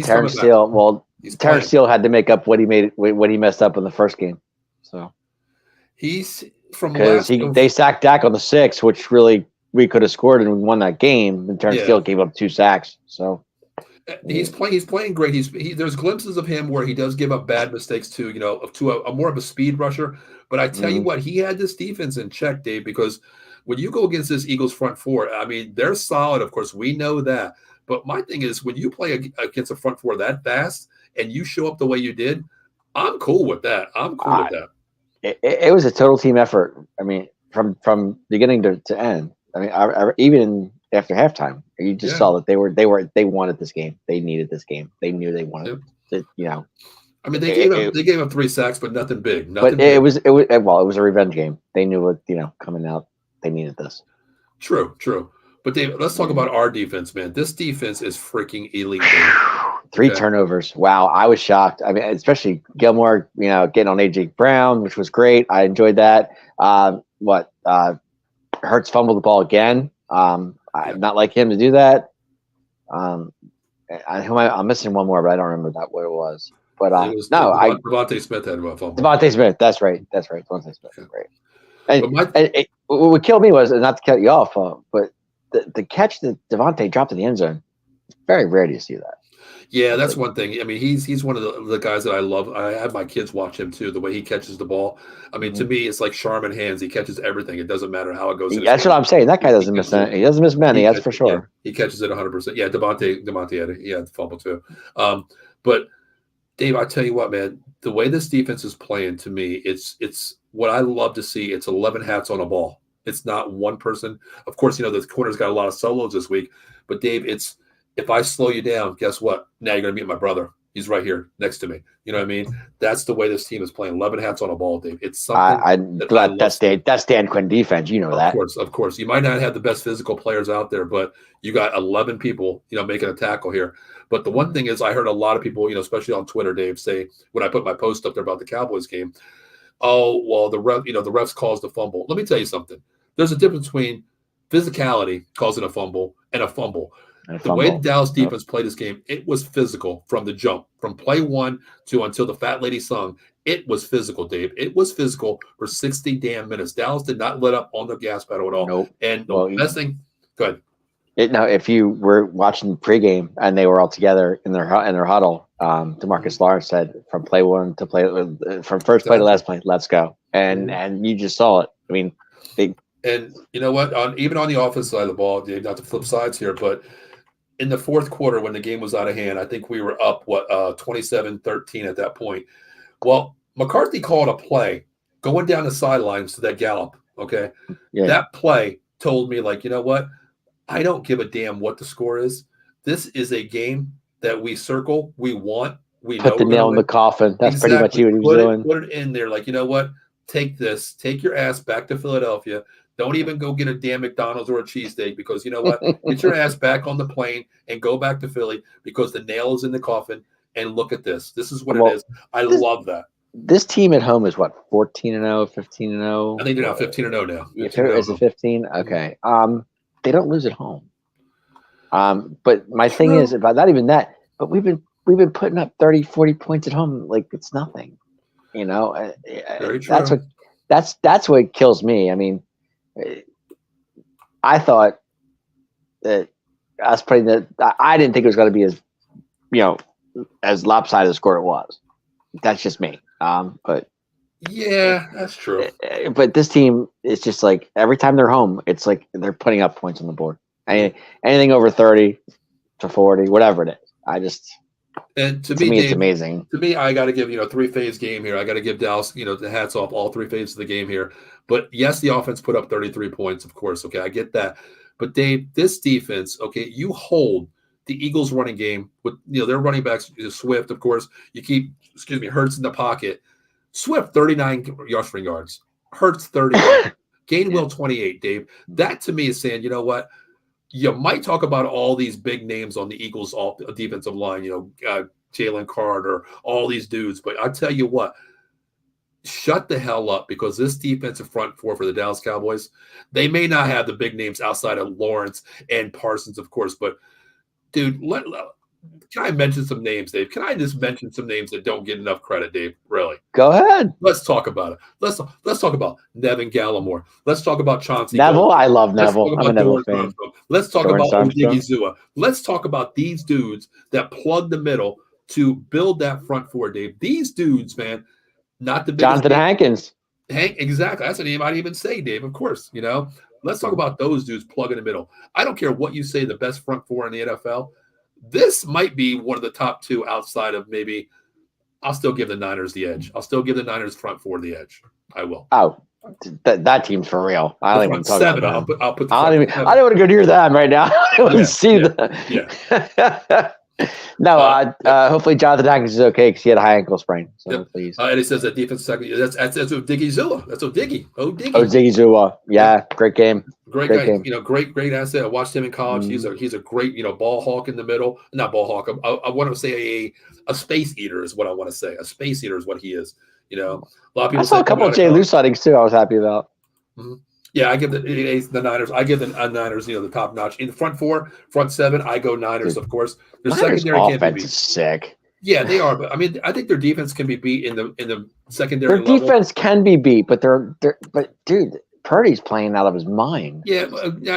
Terrence Steele. Well, Terrence Steele had to make up what he messed up in the first game. So he's from they sacked Dak on the 6th, which really we could have scored and we won that game. And Terrence Steele gave up 2 sacks. So he's playing great. There's glimpses of him where he does give up bad mistakes to a more of a speed rusher. But I tell you what, he had this defense in check, Dave, because when you go against this Eagles front four, I mean, they're solid. Of course, we know that. But my thing is, when you play against a front four that fast and you show up the way you did, I'm cool with that. It was a total team effort. I mean, from beginning to end. I mean, even after halftime, you just saw that they wanted this game. They needed this game. They knew they wanted it. I mean, they gave up 3 sacks, but nothing big. It was a revenge game. They knew what coming out. They needed this. True. But Dave, let's talk about our defense, man. This defense is freaking elite. 3 turnovers. Wow, I was shocked. I mean, especially Gilmore, getting on AJ Brown, which was great. I enjoyed that. Hurts fumbled the ball again. I'm not like him to do that. I'm missing one more, but I don't remember what it was. But Devontae Smith had a fumble. Devontae Smith. That's right. Devontae Smith. Yeah. Right. And what killed me was, not to cut you off, but the catch that Devontae dropped in the end zone. It's very rare to see that. Yeah, that's one thing. I mean, he's one of the guys that I love. I have my kids watch him too. The way he catches the ball. I mean, to me, it's like Charmin hands. He catches everything. It doesn't matter how it goes. That's what I'm saying. That guy doesn't miss any. He doesn't miss many. That's for sure. He catches it 100%. Yeah, Devontae had the fumble too. But Dave, I tell you what, man, the way this defense is playing, to me, it's what I love to see. It's 11 hats on a ball. It's not one person. Of course, the corner's got a lot of solos this week. But Dave, if I slow you down, guess what? Now you're going to meet my brother. He's right here next to me. You know what I mean? That's the way this team is playing. 11 hats on a ball, Dave. It's something. That's Dan Quinn defense. You know that. Of course. You might not have the best physical players out there, but you got 11 people, making a tackle here. But the one thing is, I heard a lot of people, especially on Twitter, Dave, say when I put my post up there about the Cowboys game, oh, well, the refs caused the fumble. Let me tell you something. There's a difference between physicality causing a fumble and a fumble. The way the Dallas defense played this game, it was physical from the jump, from play one to until the fat lady sung. It was physical, Dave. It was physical for 60 damn minutes. Dallas did not let up on the gas pedal at all. Nope. And the best thing, go ahead. Now, if you were watching pregame and they were all together in their huddle, DeMarcus Lawrence said, from play one to from first play to last play, let's go. And you just saw it. I mean, and you know what? Even on the offensive side of the ball, Dave, not to flip sides here, but in the fourth quarter, when the game was out of hand, I think we were up, 27-13 at that point. Well, McCarthy called a play going down the sidelines to that Gallup, okay? Yeah. That play told me, like, you know what? I don't give a damn what the score is. This is a game that we circle, we want, we put the nail in the coffin. That's pretty much what he was doing. Put it in there, like, you know what? Take your ass back to Philadelphia. Don't even go get a damn McDonald's or a cheesesteak, because you know what? Get your ass back on the plane and go back to Philly, because the nail is in the coffin. And look at this. This is what it is. I love that. This team at home is what, 14-0, 15-0? I think they're now 15-0 now. Is it 15? Okay. They don't lose at home. But my thing is, about not even that, but we've been putting up 30, 40 points at home like it's nothing. Very true. That's what kills me. I mean, I thought that us playing that, I didn't think it was going to be as lopsided a score it was. That's just me. But yeah, that's true. But this team is just like, every time they're home, it's like they're putting up points on the board. Anything over 30 to 40, whatever it is. And to me, Dave, it's amazing. To me, I got to give, three-phase game here. I got to give Dallas, the hats off, all three phases of the game here. But yes, the offense put up 33 points, of course. Okay, I get that. But Dave, this defense, okay, you hold the Eagles running game with, their running backs, Swift, of course. You keep, Hurts in the pocket. Swift, 39 rushing yards. Hurts, 31. Gainwell, 28, Dave. That to me is saying, you know what? You might talk about all these big names on the Eagles defensive line, Jalen Carter, all these dudes. But I tell you what, shut the hell up, because this defensive front four for the Dallas Cowboys, they may not have the big names outside of Lawrence and Parsons, of course. But, dude, can I mention some names, Dave? Can I just mention some names that don't get enough credit, Dave? Really? Go ahead. Let's talk about it. Let's talk about Nevin Gallimore. Let's talk about Chauncey Neville. Gold. I love Neville. I'm a Neville fan. Let's talk about Odigizua. Let's talk about these dudes that plug the middle to build that front four, Dave. These dudes, man, not the biggest. Jonathan Hankins. Exactly. That's what he might even say, Dave. Of course, Let's talk about those dudes plug in the middle. I don't care what you say, the best front four in the NFL. This might be one of the top two outside of maybe. I'll still give the Niners the edge. I'll still give the Niners front four the edge. I will. Oh, that team's for real. I don't even talk seven. about I'll put. I don't want to go near that right now. I want to see that. Yeah. No, hopefully Jonathan Hankins is okay because he had a high ankle sprain. So hopefully he's. And he says that defense second. That's Diggy Zilla. That's Diggy. Oh, Ziggy Zua. Yeah, great game. Great guy. Game. Great asset. I watched him in college. He's a great ball hawk in the middle. Not ball hawk. I want to say a space eater is what I want to say. A space eater is what he is. A lot of people. I saw a couple of Jay Lou sightings too. I was happy about. Mm-hmm. Yeah, I give the Niners. I give the Niners, the top notch. In the front four, front seven, I go Niners. Dude, of course, their secondary can't be beat. Is sick. Yeah, they are, but I mean, I think their defense can be beat in the secondary. Their defense can be beat, but but dude, Purdy's playing out of his mind. Yeah,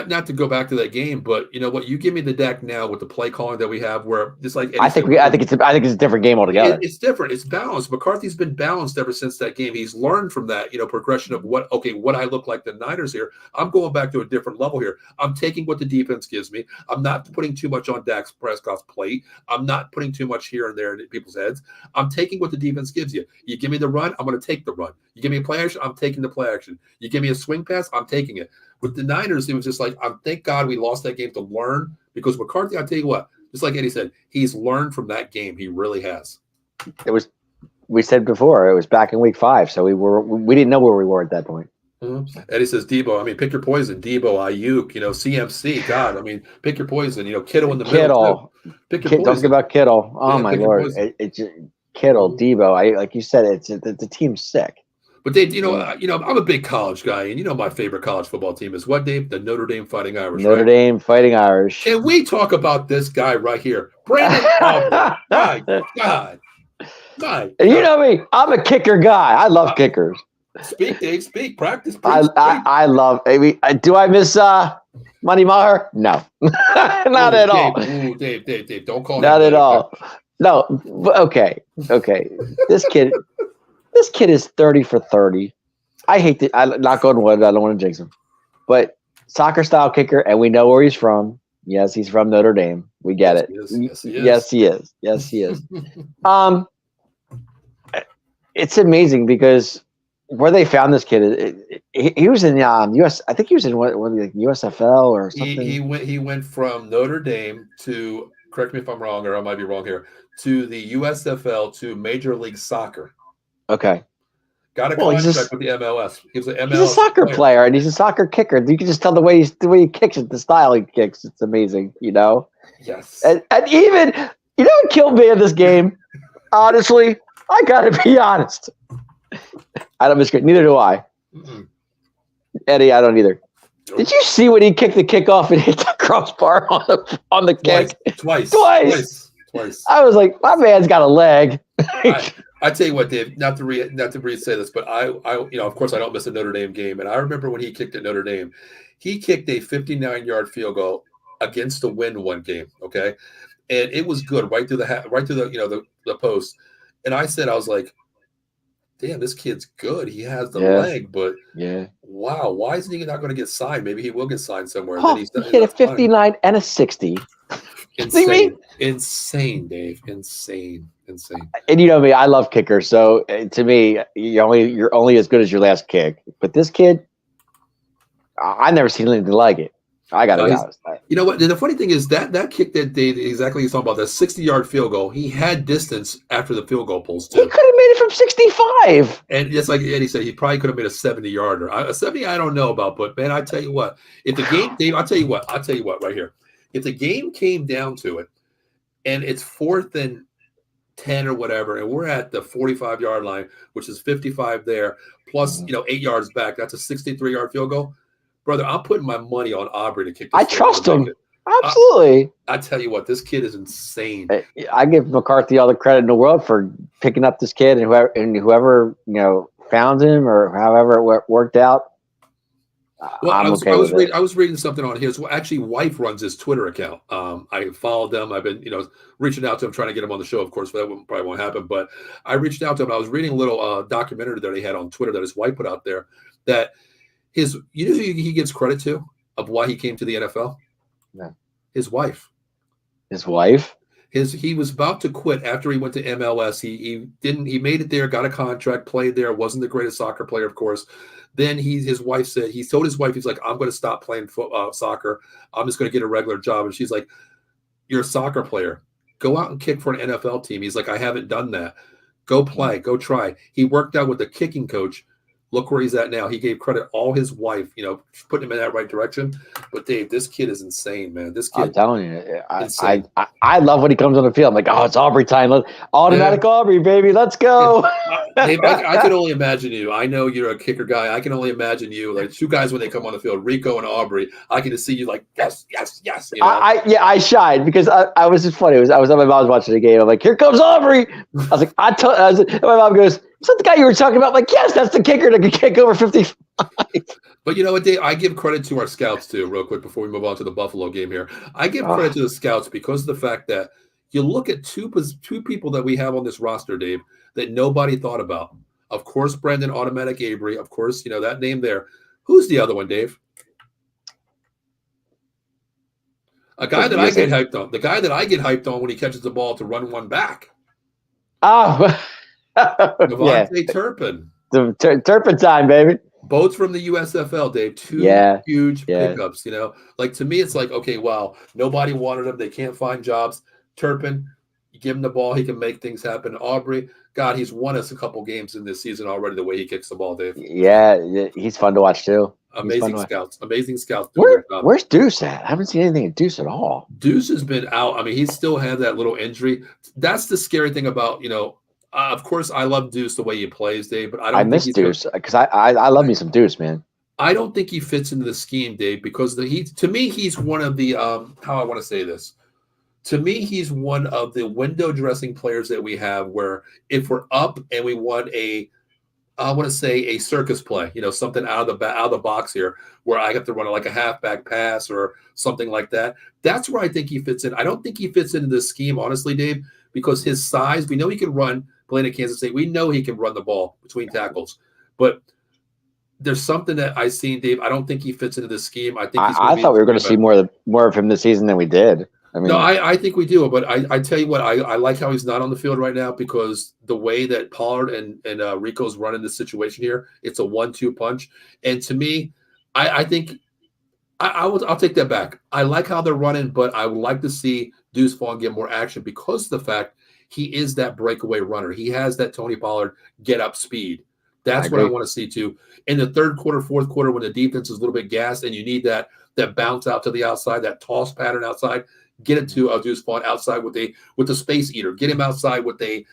not to go back to that game, but you know what? You give me the deck now with the play calling that we have, where just like I think it's a different game altogether. It's different. It's balanced. McCarthy's been balanced ever since that game. He's learned from that, progression of what I look like the Niners here. I'm going back to a different level here. I'm taking what the defense gives me. I'm not putting too much on Dak Prescott's plate. I'm not putting too much here and there in people's heads. I'm taking what the defense gives you. You give me the run, I'm going to take the run. You give me a play action, I'm taking the play action. You give me a swing pass, I'm taking it. With the Niners, it was just like, thank God we lost that game to learn, because McCarthy, I'll tell you what, just like Eddie said, he's learned from that game. He really has. We said before, it was back in week 5, so we didn't know where we were at that point. Mm-hmm. Eddie says Debo. Pick your poison. Debo, Ayuk, CMC. God, pick your poison. Kittle in the middle. Pick your poison. Don't forget about Kittle. Oh my Lord, it's Kittle, Debo. Like you said, the team's sick. But Dave, I'm a big college guy, and my favorite college football team is what, Dave? The Notre Dame Fighting Irish. Notre Dame Fighting Irish. And we talk about this guy right here, Brandon Aubrey. My God. And you know me, I'm a kicker guy. I love kickers. Speak, Dave. Speak. Practice. I love. Do I miss Money Maher? No, not at all. Ooh, Dave. Don't call him. Not at all. No. Okay. This kid is 30 for 30. I hate that. I'm not going wood. I don't want to jinx him. But soccer style kicker, and we know where he's from. Yes, he's from Notre Dame. We get it. Yes, he is. It's amazing because where they found this kid, he was in US. I think he was in what like USFL or something. He went from Notre Dame to, correct me if I'm wrong, or I might be wrong here, to the USFL to Major League Soccer. Okay. Got a contract with the MLS. He's a soccer player, and he's a soccer kicker. You can just tell the way he kicks it, the style he kicks. It's amazing, Yes. And even what killed me in this game? Honestly, I gotta be honest. I don't miss it. Neither do I. Mm-mm. Eddie, I don't either. Did you see when he kicked the kickoff and hit the crossbar on the kick? Twice. I was like, my man's got a leg. I tell you what, Dave. Not to say this, but I of course I don't miss a Notre Dame game, and I remember when he kicked at Notre Dame, he kicked a 59-yard field goal against the win one game. Okay, and it was good right through the post, and I was like, damn, this kid's good. He has the leg, but wow, why isn't he not going to get signed? Maybe he will get signed somewhere. Oh, he hit a 59 and a 60. Insane, Dave. Insane. And you know me, I love kickers. So to me, you're only as good as your last kick. But this kid, I've never seen anything like it. I got to be honest. You know what? The funny thing is that kick that Dave, exactly he's talking about, that 60-yard field goal, he had distance after the field goal post too. He could have made it from 65. And just like Eddie said, he probably could have made a 70-yarder. A 70, I don't know about, but man, I tell you what, if the game, Dave, I'll tell you what right here. If the game came down to it, and it's 4th and 10 or whatever, and we're at the 45-yard line, which is 55 there, plus 8 yards back, that's a 63-yard field goal. Brother, I'm putting my money on Aubrey to kick this. I trust him. Absolutely. I tell you what, this kid is insane. I give McCarthy all the credit in the world for picking up this kid, and whoever found him or however it worked out. Well, I was reading something on his wife runs his Twitter account. I followed them. I've been reaching out to him, trying to get him on the show. Of course, that probably won't happen. But I reached out to him. I was reading a little documentary that he had on Twitter that his wife put out there. That who he gives credit to of why he came to the NFL? Yeah. His wife. His wife? He was about to quit after he went to MLS. He made it there, got a contract, played there, wasn't the greatest soccer player, of course. Then he told his wife, he's like, I'm going to stop playing soccer. I'm just going to get a regular job. And she's like, you're a soccer player. Go out and kick for an NFL team. He's like, I haven't done that. Go play. Go try. He worked out with the kicking coach. Look where he's at now. He gave credit all his wife, putting him in that right direction. But Dave, this kid is insane, man. This kid, I'm telling you, insane. I love when he comes on the field. I'm like, oh, it's Aubrey time. Automatic Aubrey, baby. Let's go. Dave, I can only imagine you. I know you're a kicker guy. I can only imagine you, like two guys when they come on the field, Rico and Aubrey. I can just see you like, yes, yes, yes. I shied because I was just funny. I was at my mom's watching the game. I'm like, here comes Aubrey. I was like, and my mom goes, is that the guy you were talking about? I'm like, yes, that's the kicker that can kick over 55. But you know what, Dave? I give credit to our scouts too, real quick, before we move on to the Buffalo game here. I give credit to the scouts because of the fact that you look at two people that we have on this roster, Dave, that nobody thought about. Of course, Brendan Automatic Avery. Of course, that name there. Who's the other one, Dave? A guy that I get hyped on. The guy that I get hyped on when he catches the ball to run one back. Oh, Devontae Turpin. Turpin time, baby. Both from the USFL, Dave. Two huge pickups, Like, to me, it's like, okay, wow, nobody wanted him. They can't find jobs. Turpin, you give him the ball, he can make things happen. Aubrey, God, he's won us a couple games in this season already, the way he kicks the ball, Dave. Yeah, he's fun to watch, too. Amazing scouts. Where's Deuce at? I haven't seen anything at Deuce at all. Deuce has been out. I mean, he still had that little injury. That's the scary thing about, of course, I love Deuce the way he plays, Dave, but I miss Deuce because I love me some Deuce, man. I don't think he fits into the scheme, Dave, because to me, he's one of the how I want to say this. To me, he's one of the window dressing players that we have where if we're up and we want I want to say a circus play, something out of the box here where I have to run like a halfback pass or something like that. That's where I think he fits in. I don't think he fits into this scheme, honestly, Dave, because his size, we know he can run. Playing at Kansas State, we know he can run the ball between tackles, but there's something that I seen, Dave. I don't think he fits into this scheme. I think I thought we were going to see more of him this season than we did. I mean, no, I think we do, but I tell you what, I like how he's not on the field right now because the way that Pollard and Rico's running this situation here, it's a 1-2 punch, and to me, I think I'll take that back. I like how they're running, but I would like to see Deuce Vaughn get more action because of the fact he is that breakaway runner. He has that Tony Pollard get up speed. That's what I want to see too. In the third quarter, fourth quarter, when the defense is a little bit gassed and you need that bounce out to the outside, that toss pattern outside, get it to Deuce Vaughn outside with the space eater. Get him outside with a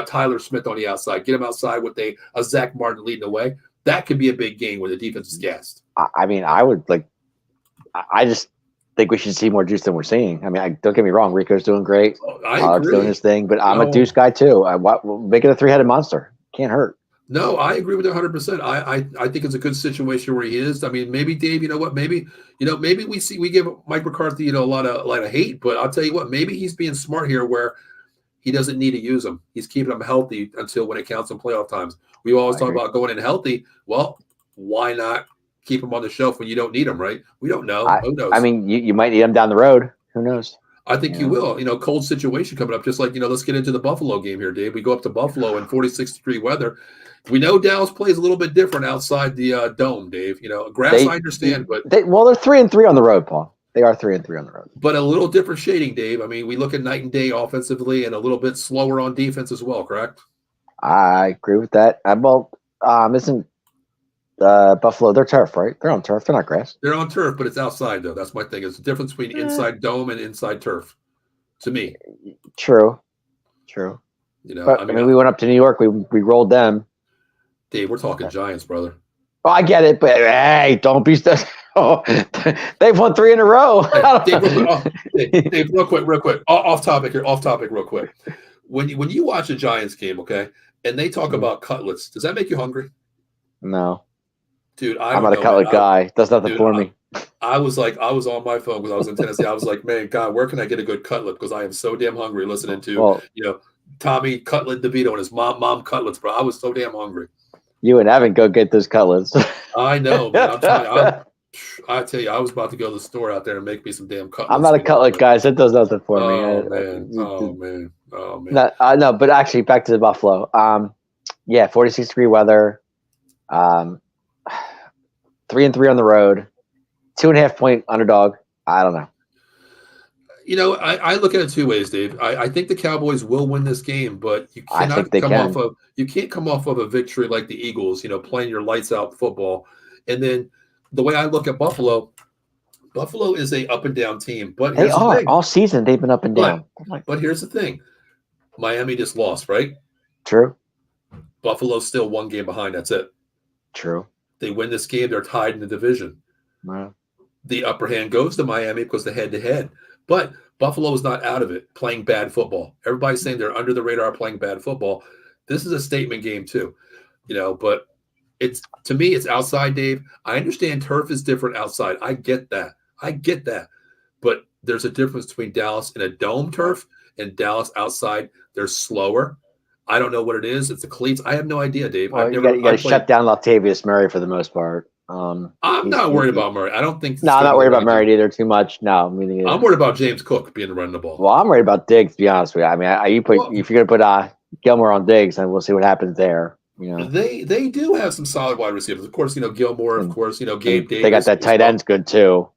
Tyler Smith on the outside. Get him outside with a Zach Martin leading the way. That could be a big game when the defense is gassed. I mean, I just think we should see more Deuce than we're seeing. I mean, don't get me wrong. Rico's doing great. I agree. Doing his thing, but I'm a Deuce guy too. Make it a 3-headed monster. Can't hurt. No, I agree with you 100%. I think it's a good situation where he is. I mean, maybe Dave, you know what? Maybe we give Mike McCarthy, a lot of hate, but I'll tell you what, maybe he's being smart here where he doesn't need to use them. He's keeping them healthy until when it counts in playoff times. We always talk about going in healthy. Well, why not keep them on the shelf when you don't need them, right? We don't know. Who knows? I mean, you might need them down the road. Who knows? I think you will. Cold situation coming up. Just like, let's get into the Buffalo game here, Dave. We go up to Buffalo in 46-degree weather. We know Dallas plays a little bit different outside the dome, Dave. Grass, I understand, but they're 3-3 on the road, Paul. They are 3-3 on the road, but a little different shading, Dave. I mean, we look at night and day offensively, and a little bit slower on defense as well. Correct? I agree with that. Isn't Buffalo? They're turf, right? They're on turf. They're not grass. They're on turf, but it's outside though. That's my thing. It's the difference between inside dome and inside turf. To me, true. But, I mean, we went up to New York. We rolled them. Dave, we're talking Giants, brother. Oh, I get it, but hey, don't be stuck. Oh, they've won 3 in a row. Dave, real quick. Off topic here. Off topic, real quick. When you watch a Giants game, okay, and they talk about cutlets, does that make you hungry? No, dude. I'm not a cutlet guy. Does nothing for me. I was on my phone because I was in Tennessee. I was like, man, God, where can I get a good cutlet? Because I am so damn hungry listening to Tommy Cutlet DeVito and his mom cutlets, bro. I was so damn hungry. You and Evan go get those cutlets. I know, man. I'm telling you, I tell you, I was about to go to the store out there and make me some damn cutlets. I'm not a cutlet guy. So it does nothing for me. Oh man. No, but actually, back to the Buffalo. 46-degree weather. 3-3 on the road. 2.5-point underdog. I don't know. I look at it two ways, Dave. I think the Cowboys will win this game, but I think they can. you can't come off of a victory like the Eagles, playing your lights out football. And then the way I look at Buffalo, Buffalo is a up and down team. But They here's the are thing. all season. They've been up and down. But here's the thing. Miami just lost, right? True. Buffalo's still one game behind. That's it. True. They win this game, they're tied in the division. Wow. The upper hand goes to Miami because the head-to-head. But Buffalo is not out of it playing bad football. Everybody's saying they're under the radar playing bad football. This is a statement game too, but to me, it's outside, Dave. I understand turf is different outside. I get that. But there's a difference between Dallas in a dome turf and Dallas outside. They're slower. I don't know what it is. It's the cleats. I have no idea, Dave. Well, you got to shut down Latavius Murray for the most part. I'm not worried about Murray. I don't think. No, I'm not worried about Murray either too much. No, I'm worried about James Cook being running the ball. Well, I'm worried about Diggs, to be honest with you. I mean, if you're going to put Gilmore on Diggs, then we'll see what happens there. They do have some solid wide receivers. Of course, Gilmore. Of course, Gabe Davis. They got that tight end's good too.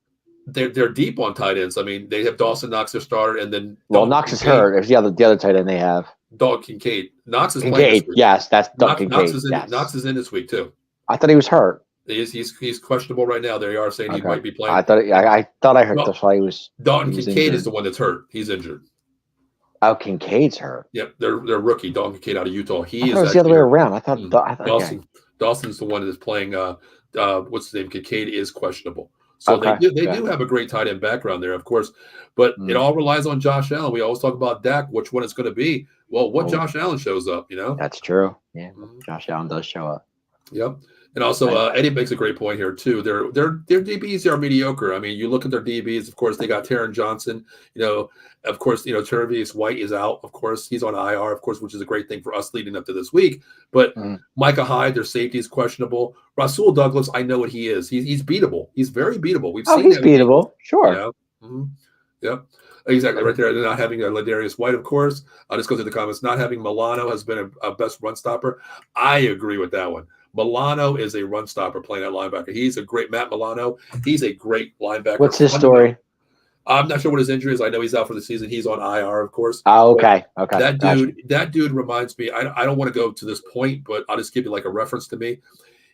They're deep on tight ends. I mean, they have Dawson Knox, their starter, and then Knox is hurt. There's the other tight end they have. Dalton Kincaid. Knox is playing. Yes, that's Dalton Kincaid. Knox is in this week too. I thought he was hurt. He's questionable right now. They are saying he might be playing. I thought I heard that's why he was. Dalton Kincaid is the one that's hurt. He's injured. Oh, Kincaid's hurt. Yep, they're rookie Dalton Kincaid out of Utah. He is the other way around. I thought Dawson's the one that is playing. What's his name? Kincaid is questionable. So they do have a great tight end background there, of course, but it all relies on Josh Allen. We always talk about Dak, which one it's going to be. Well, Josh Allen shows up, That's true. Yeah, Josh Allen does show up. Yep. And also, Eddie makes a great point here too. Their DBs are mediocre. I mean, you look at their DBs. Of course, they got Taron Johnson. Of course, Tre'Davious White is out. Of course, he's on IR. Of course, which is a great thing for us leading up to this week. But Micah Hyde, their safety is questionable. Rasul Douglas, I know what he is. He's beatable. He's very beatable. We've seen he's beatable. Sure. Yep. Exactly, right there. They're not having Ladarius White, of course. I'll just go through the comments. Not having Milano has been a best run stopper. I agree with that one. Milano is a run stopper playing at linebacker. He's a great Matt Milano. He's a great linebacker. What's his story? I'm not sure what his injury is. I know he's out for the season. He's on IR, of course. Oh, okay. Okay. That dude reminds me. I don't want to go to this point, but I'll just give you like a reference to me.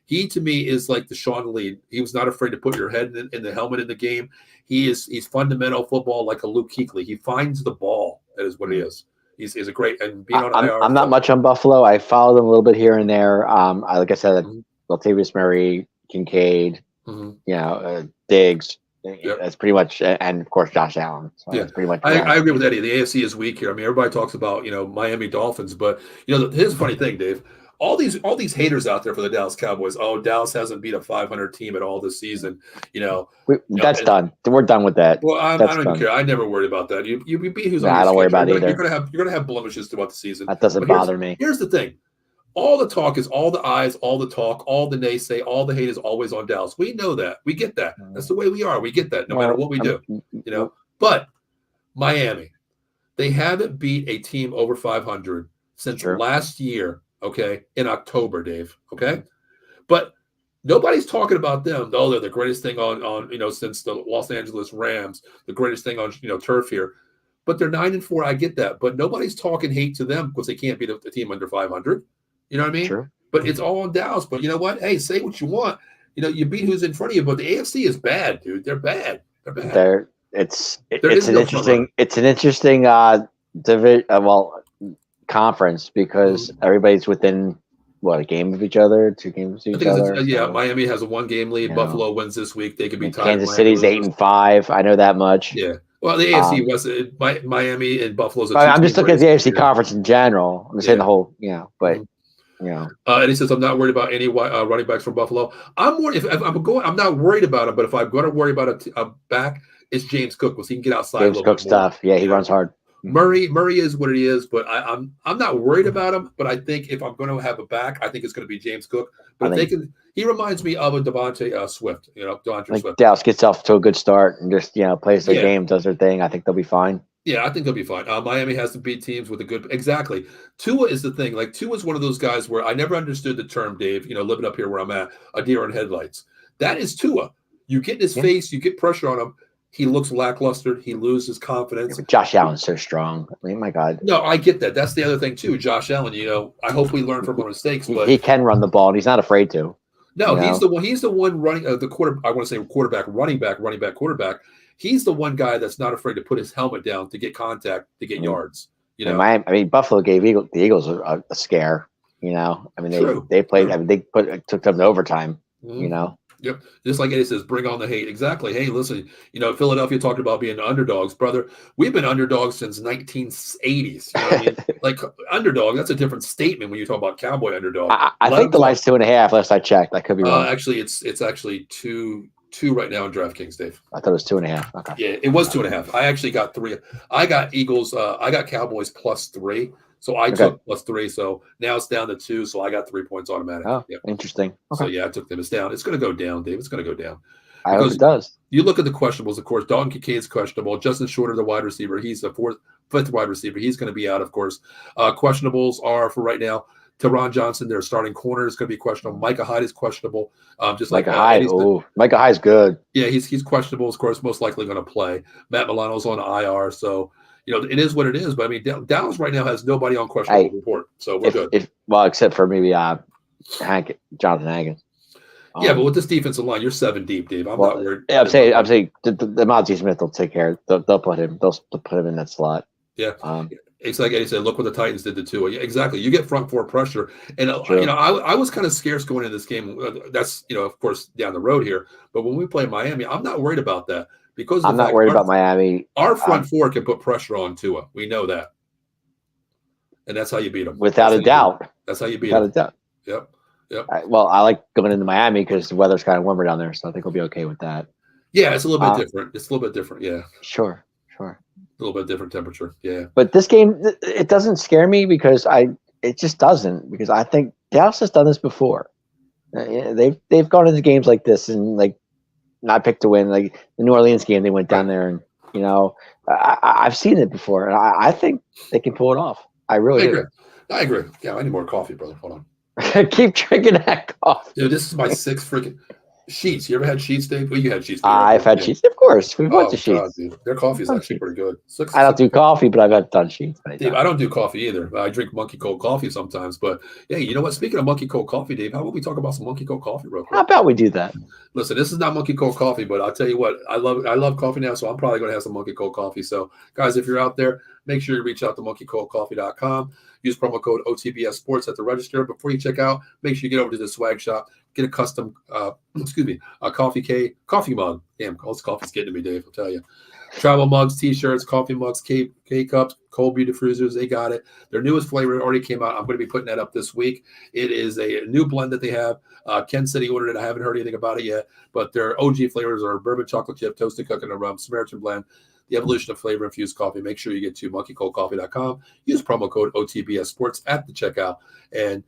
He to me is like the Sean Lee. He was not afraid to put your head in the helmet in the game. He's fundamental football like a Luke Kuechly. He finds the ball. That is what he is. He's a great and being on IR. I'm not much on Buffalo. I followed them a little bit here and there. Like I said, Latavius Murray, Kincaid, Diggs. Yep. That's pretty much, and of course Josh Allen. So that's pretty much. I agree with Eddie. The AFC is weak here. I mean, everybody talks about Miami Dolphins, but here's a funny thing, Dave. All these haters out there for the Dallas Cowboys. Oh, Dallas hasn't beat a 500 team at all this season. That's done. We're done with that. Well, I don't even care. I never worried about that. You beat who's on. I don't worry about it either. You're gonna have blemishes throughout the season. That doesn't bother me. Here's the thing. All the talk is all the eyes, all the talk, all the naysay, all the hate is always on Dallas. We know that. We get that. That's the way we are. We get that no matter what we do. But Miami, they haven't beat a team over 500 since last year. Okay, in October, Dave. Okay, but nobody's talking about them. Oh, they're the greatest thing on since the Los Angeles Rams, the greatest thing on turf here. But they're 9-4. I get that, but nobody's talking hate to them because they can't beat a team under 500. You know what I mean? Sure. But it's all on Dallas. But you know what? Hey, say what you want. You beat who's in front of you. But the AFC is bad, dude. They're bad. They're bad. It's an interesting conference because everybody's within a game of each other, 2 games of each other. Miami has a 1-game lead. Buffalo wins this week. They could be tied. Kansas City's 8-5. I know that much. Yeah. Well, the AFC West, Miami and Buffalo's. I'm just looking at the AFC conference in general. I'm saying the whole, but. And he says, I'm not worried about any running backs from Buffalo. I'm worried I'm not worried about him, but if I'm going to worry about a back, it's James Cook because he can get outside. James Cook's tough. Yeah, he runs hard. Murray is what he is, but I'm not worried about him. But I think if I'm going to have a back, I think it's going to be James Cook. But he reminds me of a Devontae Swift. Swift. Dallas gets off to a good start and just plays their game, does their thing. I think they'll be fine. Yeah, I think they'll be fine. Miami has to beat teams with a good. Exactly. Tua is the thing. Like Tua is one of those guys where I never understood the term, Dave. Living up here where I'm at, a deer in headlights. That is Tua. You get in his face, you get pressure on him. he looks lackluster. He loses confidence. But Josh Allen's so strong. I mean, my God. No, I get that. That's the other thing too. Josh Allen. I hope we learn from our mistakes, but He can run the ball, and he's not afraid to. no, he's the one. He's the one running the quarter. I want to say quarterback, running back, quarterback. He's the one guy that's not afraid to put his helmet down to get contact, to get yards. And Buffalo gave the Eagles a scare. I mean, they played. True. I mean, took them to overtime. Mm-hmm. Yep. Just like Eddie says, bring on the hate. Exactly. Hey, listen, Philadelphia talked about being underdogs, brother. We've been underdogs since 1980s. You know what I mean? Like underdog, that's a different statement when you talk about cowboy underdog. I think the line's 2.5. Last I checked, I could be wrong. Actually, it's actually two right now in DraftKings, Dave. I thought it was 2.5. Okay. Yeah, it was 2.5. I actually got 3. I got Eagles. I got Cowboys +3. So I took +3. So now it's down to 2. So I got 3 points automatic. Oh, interesting. Okay. So yeah, I took them. It's down. It's going to go down, Dave. It's going to go down. I hope it does. You look at the questionables, of course. Dalton Kincaid's questionable. Justin Shorter, the wide receiver. He's the fifth wide receiver. He's going to be out, of course. Questionables are for right now. Teron Johnson, their starting corner, is going to be questionable. Micah Hyde is questionable. Just Micah Hyde. Micah Hyde's good. Yeah, he's questionable. Of course, most likely going to play. Matt Milano's on IR, so it is what it is. But I mean, Dallas right now has nobody on questionable report, so we're good. Except for maybe Jonathan Hankins. Yeah, but with this defensive line, you're 7 deep, Dave. I'm not worried. Yeah, I'm saying the Monty Smith will take care. They'll put him. They'll put him in that slot. Yeah. It's like Eddie said, look what the Titans did to Tua. Yeah, exactly. You get front four pressure. And, I was kind of scarce going into this game. That's, of course, down the road here. But when we play Miami, I'm not worried about that. Because I'm not worried about Miami. Our front four can put pressure on Tua. We know that. And that's how you beat them. Without a doubt. That's how you beat them. Without a doubt. Yep. I like going into Miami because the weather's kind of warmer down there. So I think we'll be okay with that. Yeah, it's a little bit different. It's a little bit different. Yeah. Sure. A little bit different temperature, yeah. But this game, it doesn't scare me because it just doesn't, because I think Dallas has done this before. They've gone into games like this and not picked to win. Like the New Orleans game, they went down there and I've seen it before, and I think they can pull it off. I really do. I agree. Yeah, I need more coffee, brother. Hold on. Keep drinking that coffee. Dude, this is my 6th freaking. Sheets. You ever had Sheets, Dave? Well, you had Sheets. I've had Sheets, of course. We've went to Sheets. Dude. Their coffee is actually pretty good. I don't do coffee, but I've done Sheets. Dave, I don't do coffee either. I drink monkey cold coffee sometimes. But hey, you know what? Speaking of monkey cold coffee, Dave, how about we talk about some monkey cold coffee real quick? How about we do that? Listen, this is not monkey cold coffee, but I'll tell you what, I love coffee now, so I'm probably going to have some monkey cold coffee. So, guys, if you're out there, make sure you reach out to monkeycoldcoffee.com. Use promo code OTBS Sports at the register. Before you check out, make sure you get over to the swag shop. Get a custom, a coffee mug. Damn, all this coffee's getting to me, Dave, I'll tell you. Travel mugs, T-shirts, coffee mugs, K-cups, cold beer diffusers, they got it. Their newest flavor already came out. I'm going to be putting that up this week. It is a new blend that they have. Ken said he ordered it. I haven't heard anything about it yet, but their OG flavors are bourbon, chocolate chip, toasted coconut rum, Samaritan blend, the evolution of flavor-infused coffee. Make sure you get to monkeycoldcoffee.com. Use promo code OTBS Sports at the checkout, and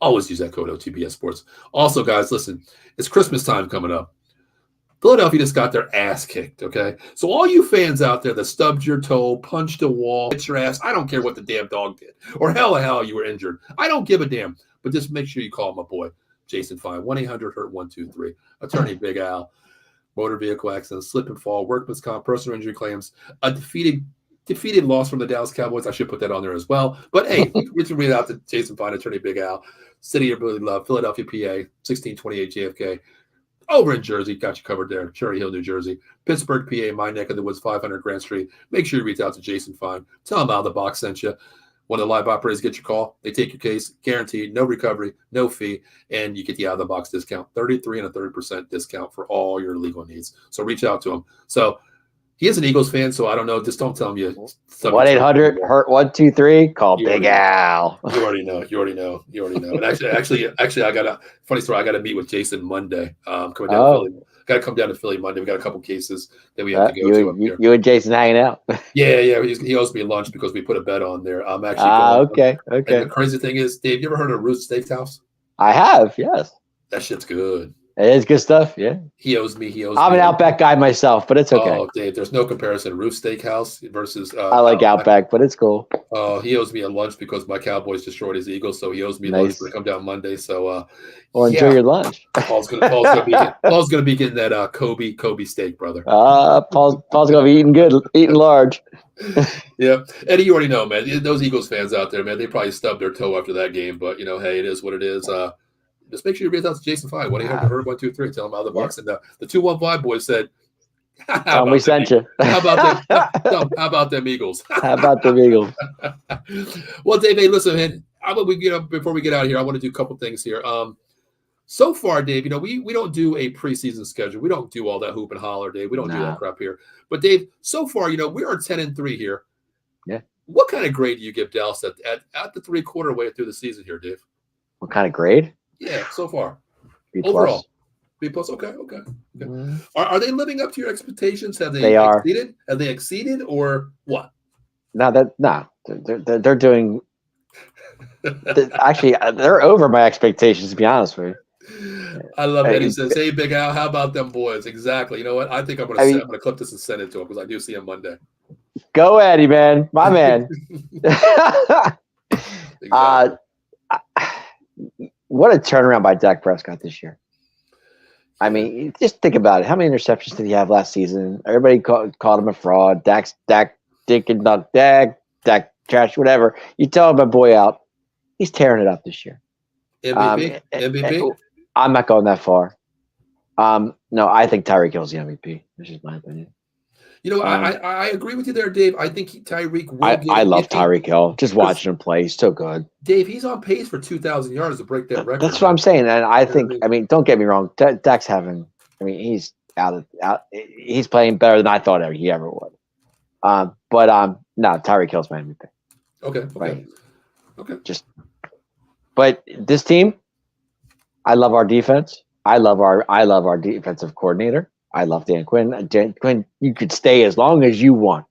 always use that code OTBS Sports. Also, guys, listen, it's Christmas time coming up. Philadelphia just got their ass kicked, okay? So all you fans out there that stubbed your toe, punched a wall, hit your ass, I don't care what the damn dog did. Or hell, you were injured. I don't give a damn. But just make sure you call my boy, Jason Fine, 1-800-HURT-123. Attorney Big Al. Motor vehicle accidents, slip and fall, workman's comp, personal injury claims, a defeated loss from the Dallas Cowboys. I should put that on there as well. But hey, we can read out to Jason Fine, Attorney Big Al, City of Brotherly Love, Philadelphia, PA, 1628 JFK. Over in Jersey, got you covered there. Cherry Hill, New Jersey. Pittsburgh, PA, my neck of the woods, 500 Grand Street. Make sure you reach out to Jason Fine. Tell him out of the box sent you. One of the live operators get your call. They take your case, guaranteed, no recovery, no fee, and you get the out-of-the-box discount, 33 and a 30% discount for all your legal needs. So reach out to him. So he is an Eagles fan, so I don't know. Just don't tell him you. 1-800-HURT-123. Call Big Al. You already know. And actually, I got a funny story. I got to meet with Jason Monday. Coming down to Philly. Got to come down to Philly Monday. We got a couple cases that we have to go to up here. You and Jason hanging out. Yeah. He owes me lunch because we put a bet on there. I'm actually going. Okay. And the crazy thing is, Dave, you ever heard of Ruth's Steakhouse? I have, yes. That shit's good. It is good stuff. Yeah. He owes me. He owes I'm me. an Outback guy myself, but it's okay. Oh, Dave, there's no comparison. Roof Steakhouse versus I like Outback. Outback, but it's cool. He owes me a lunch because my Cowboys destroyed his Eagles, so he owes me lunch when Nice. I come down Monday. So, Well, enjoy yeah, your lunch. Paul's gonna be getting that Kobe steak, brother. Paul's gonna be eating good, eating large. Yeah, Eddie, you already know, man. Those Eagles fans out there, man, they probably stubbed their toe after that game, but hey, it is what it is. Just make sure you reach out to Jason Fine, 1-800-HERB-123. Tell him how the Bucks and the 215 boys said. Tell them we sent you. How about them? How about them Eagles? How about the Eagles? Well, Dave, hey, listen, man. How about we before we get out of here? I want to do a couple things here. So far, Dave, we don't do a preseason schedule. We don't do all that hoop and holler, Dave. We don't do that crap here. But Dave, so far, we are 10-3 here. Yeah. What kind of grade do you give Dallas at the 3/4 way through the season here, Dave? What kind of grade? Yeah, so far. B+. Overall. B+. Okay. Mm-hmm. Are they living up to your expectations? Have they exceeded? Have they exceeded or what? No, they're doing. Actually, they're over my expectations. To be honest with you. I love it. He says, "Hey, Big Al, how about them boys?" Exactly. You know what? I think I'm gonna clip this and send it to him because I do see him Monday. Go, Eddie, man, my man. Exactly. What a turnaround by Dak Prescott this year. I mean, just think about it. How many interceptions did he have last season? Everybody called him a fraud. Dak trash, whatever. You tell my boy out, he's tearing it up this year. MVP? I'm not going that far. No, I think Tyreek Hill's the MVP. This is my opinion. I agree with you there, Dave. I think Tyreek will I love Tyreek Hill. Just watching him play, he's so good. Dave, he's on pace for 2,000 yards to break that record. That's what I'm saying. And I think, don't get me wrong. Dak's having, he's out. He's playing better than I thought he ever would. No, Tyreek Hill's my MVP. Okay. Right. Okay. But this team, I love our defense. I love our defensive coordinator. I love Dan Quinn. Dan Quinn, you could stay as long as you want.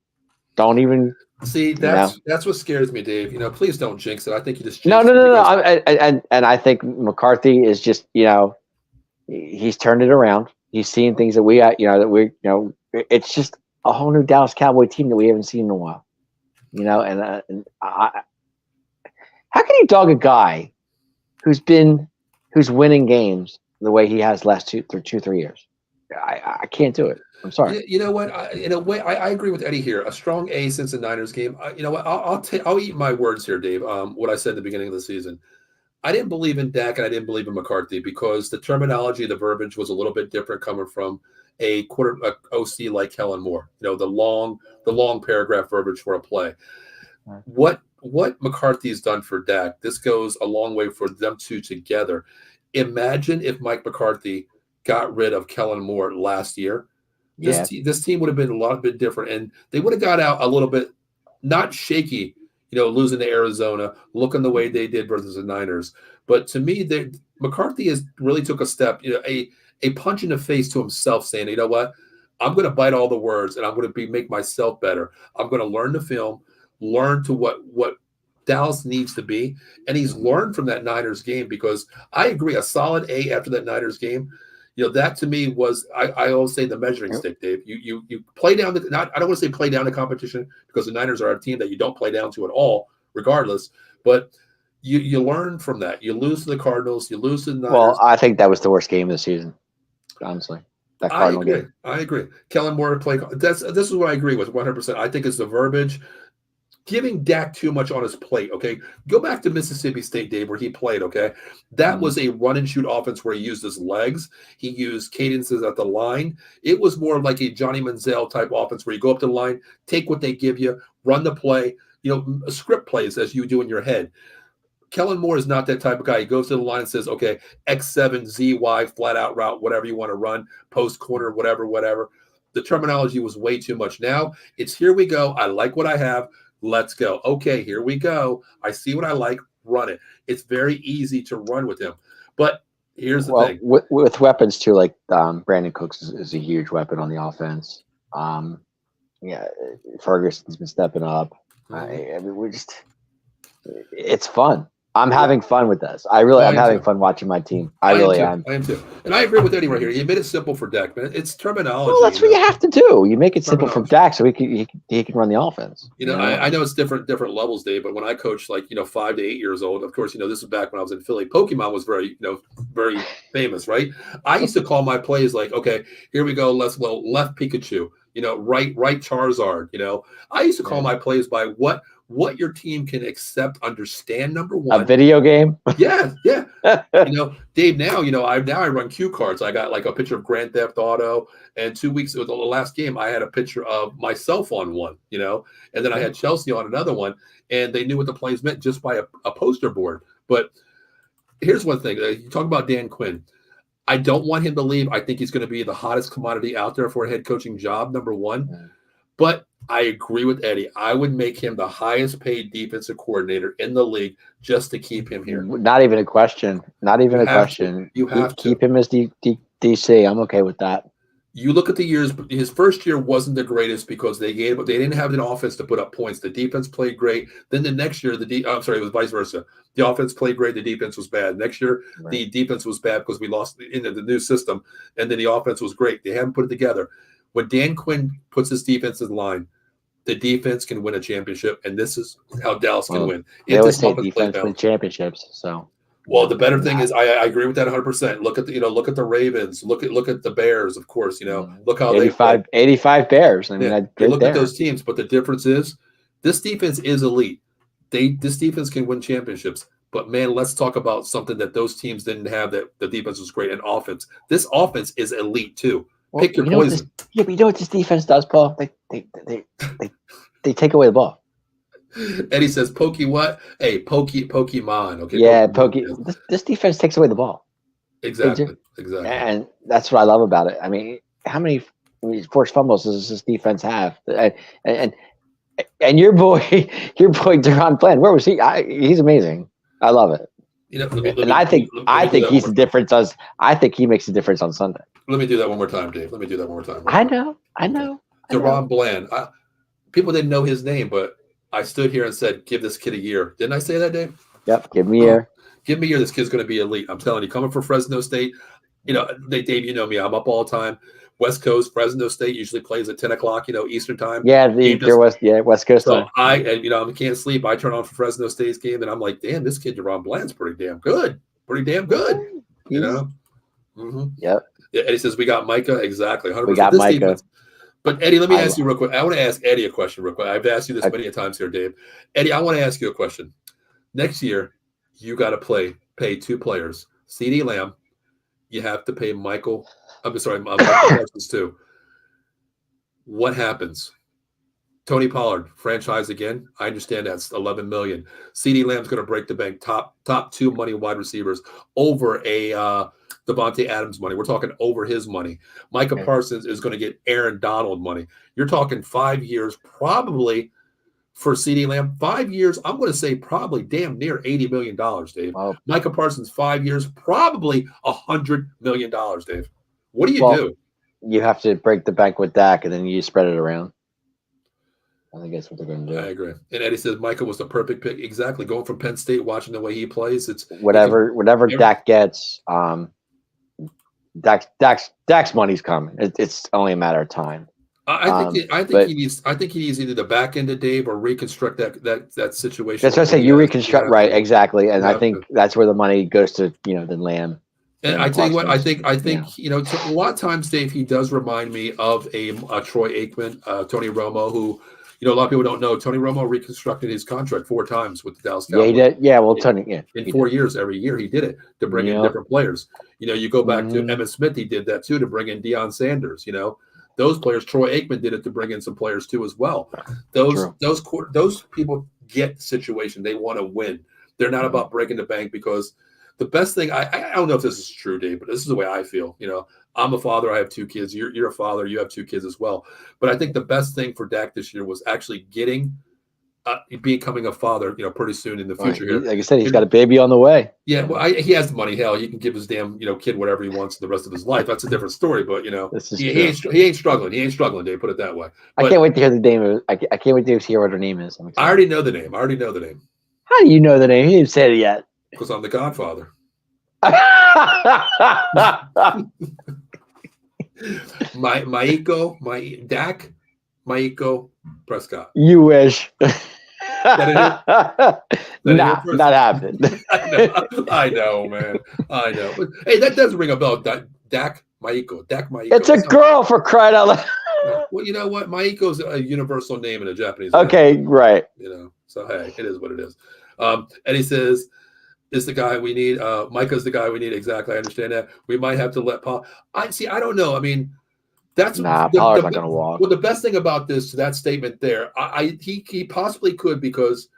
Don't even see. That's what scares me, Dave. Please don't jinx it. I think you just no. And I think McCarthy is just he's turned it around. He's seen things that it's just a whole new Dallas Cowboy team that we haven't seen in a while. How can you dog a guy who's winning games the way he has last 2-3 years? I can't do it. I'm sorry. You know what? In a way, I agree with Eddie here. A strong A since the Niners game. You know what? I'll eat my words here, Dave. What I said at the beginning of the season. I didn't believe in Dak and I didn't believe in McCarthy because the terminology, the verbiage was a little bit different coming from a OC like Kellen Moore. The long paragraph verbiage for a play. What McCarthy's done for Dak, this goes a long way for them two together. Imagine if Mike McCarthy got rid of Kellen Moore last year. This team would have been a lot bit different, and they would have got out a little bit not shaky, losing to Arizona, looking the way they did versus the Niners. But to me, McCarthy has really took a step, a punch in the face to himself, saying, you know what, I'm going to bite all the words, and I'm going to make myself better. I'm going to learn the film, learn to what Dallas needs to be, and he's learned from that Niners game because I agree, a solid A after that Niners game. That to me was I always say the measuring stick, Dave. You play down I don't want to say play down the competition because the Niners are a team that you don't play down to at all, regardless. But you learn from that. You lose to the Cardinals, you lose to the Niners. Well, I think that was the worst game of the season, honestly. That Cardinal game. I agree. Kellen Moore play. This is what I agree with 100%. I think it's the verbiage. Giving Dak too much on his plate, okay? Go back to Mississippi State, Dave, where he played, okay? That was a run-and-shoot offense where he used his legs. He used cadences at the line. It was more like a Johnny Manziel type offense where you go up to the line, take what they give you, run the play, script plays as you do in your head. Kellen Moore is not that type of guy. He goes to the line and says, okay, X7, ZY, flat-out route, whatever you want to run, post corner, whatever. The terminology was way too much. Now it's here we go. I like what I have. Let's go. Okay, here we go. I see what I like. Run it. It's very easy to run with him. But here's the thing. With weapons, too, like Brandon Cooks is a huge weapon on the offense. Ferguson's been stepping up. It's fun. I'm having fun with this. I'm having fun watching my team. I really am. I am too. And I agree with Eddie right here. He made it simple for Dak, man. It's terminology. Well, that's what you have to do. You make it simple for Dak so he can run the offense. I know it's different levels, Dave, but when I coached 5 to 8 years old, of course, this is back when I was in Philly. Pokemon was very, very famous, right? I used to call my plays like, okay, here we go, left Pikachu, right Charizard, I used to call my plays by what your team can accept, understand, number one. A video game? Yeah. Dave, now, I run cue cards. I got like a picture of Grand Theft Auto, and 2 weeks ago, the last game, I had a picture of myself on one, and then I had Chelsea on another one, and they knew what the plays meant just by a poster board. But here's one thing. You talk about Dan Quinn. I don't want him to leave. I think he's going to be the hottest commodity out there for a head coaching job, number one. But I agree with Eddie. I would make him the highest paid defensive coordinator in the league just to keep him here. Not even a question. Not even a question. You have to keep him as DC. I'm okay with that. You look at the years. His first year wasn't the greatest because they didn't have an offense to put up points. The defense played great. Then the next year, it was vice versa. The offense played great. The defense was bad. Next year, the defense was bad because we lost into the new system, and then the offense was great. They haven't put it together. When Dan Quinn puts his defense in line, the defense can win a championship, and this is how Dallas can win. They always say defense wins championships. So, well, the better thing is, I agree with that 100%. Look at the Ravens. Look at the Bears, of course. Look how 85 Bears. I mean, look at those teams, but the difference is, this defense is elite. This defense can win championships. But man, let's talk about something that those teams didn't have. That the defense was great, and offense. This offense is elite too. Pick your poison. But you know what this defense does, Paul? They take away the ball. Eddie says, "Pokey what? Hey, Pokemon." Okay. Yeah, Pokemon. This defense takes away the ball. Exactly. And that's what I love about it. I mean, how many forced fumbles does this defense have? And your boy Deron Bland, where was he? He's amazing. I love it. I think he's the difference. I think he makes a difference on Sunday. Let me do that one more time, Dave. Let me do that one more time. I know. Deron Bland. People didn't know his name, but I stood here and said, "Give this kid a year." Didn't I say that, Dave? Yep. Give me a year. Give me a year. This kid's going to be elite. I'm telling you. Coming from Fresno State, Dave, you know me. I'm up all the time. West Coast, Fresno State usually plays at 10 o'clock, Eastern time. Yeah, West Coast. So I can't sleep. I turn on for Fresno State's game, and I'm like, damn, this kid Deron Bland's pretty damn good. Mm-hmm. Yep. Eddie says we got Micah. Exactly. 100%. We got Micah. Defense. But Eddie, let me ask you real quick. I want to ask Eddie a question real quick. I've asked you this many times here, Dave. Eddie, I want to ask you a question. Next year, you got to pay two players. CeeDee Lamb. You have to pay Michael Parsons too. What happens? Tony Pollard, franchise again. I understand that's $11 million. CeeDee Lamb's going to break the bank. Top two money wide receivers over a Devontae Adams money. We're talking over his money. Micah Parsons is going to get Aaron Donald money. You're talking 5 years, probably for CeeDee Lamb. 5 years, I'm going to say probably damn near $80 million, Dave. Wow. Micah Parsons, 5 years, probably $100 million, Dave. What do you do? You have to break the bank with Dak, and then you spread it around. I think that's what they're going to do. I agree. And Eddie says Micah was the perfect pick. Exactly. Going from Penn State, watching the way he plays, it's whatever Dak gets. Dak's money's coming. It's only a matter of time. I think he needs either the back end of Dave or reconstruct that situation. That's what I say. You reconstruct, right? Exactly. And I think that's where the money goes to. Then Lamb. And I tell you what, I think a lot of times, Dave, he does remind me of a Troy Aikman, Tony Romo, who. A lot of people don't know Tony Romo reconstructed his contract 4 times with the Dallas Cowboys. Yeah, he did. Yeah, well, Tony, in 4 years, every year he did it to bring in different players. You go back to Emmitt Smith, he did that too to bring in Deion Sanders. Those players. Troy Aikman did it to bring in some players too as well. Those people get the situation. They want to win. They're not about breaking the bank because the best thing. I don't know if this is true, Dave, but this is the way I feel. I'm a father. I have 2 kids. You're a father. You have 2 kids as well. But I think the best thing for Dak this year was actually becoming a father, pretty soon in the future. Here. Like I said, he's got a baby on the way. Yeah, well, he has the money. Hell, he can give his damn, kid whatever he wants the rest of his life. That's a different story. But he ain't struggling. He ain't struggling. Dave, put it that way. But I can't wait to hear the name. I can't wait to hear what her name is. I already know the name. How do you know the name? He didn't say it yet. Because I'm the Godfather. Dak, Maiko, Prescott. You wish. That Nah, not happening. I know, man. I know. But, hey, that does ring a bell. Dak Maiko. It's a girl, for crying out loud. Well, you know what? Maiko's a universal name in a Japanese Okay, language. right. You know, so hey, it is what it is. And he says, "Is the guy we need? Micah's the guy we need." Exactly. I understand that. We might have to let Paul. I don't know. I mean, that's Pollard's not gonna walk. Well, the best thing about that statement there, he possibly could, because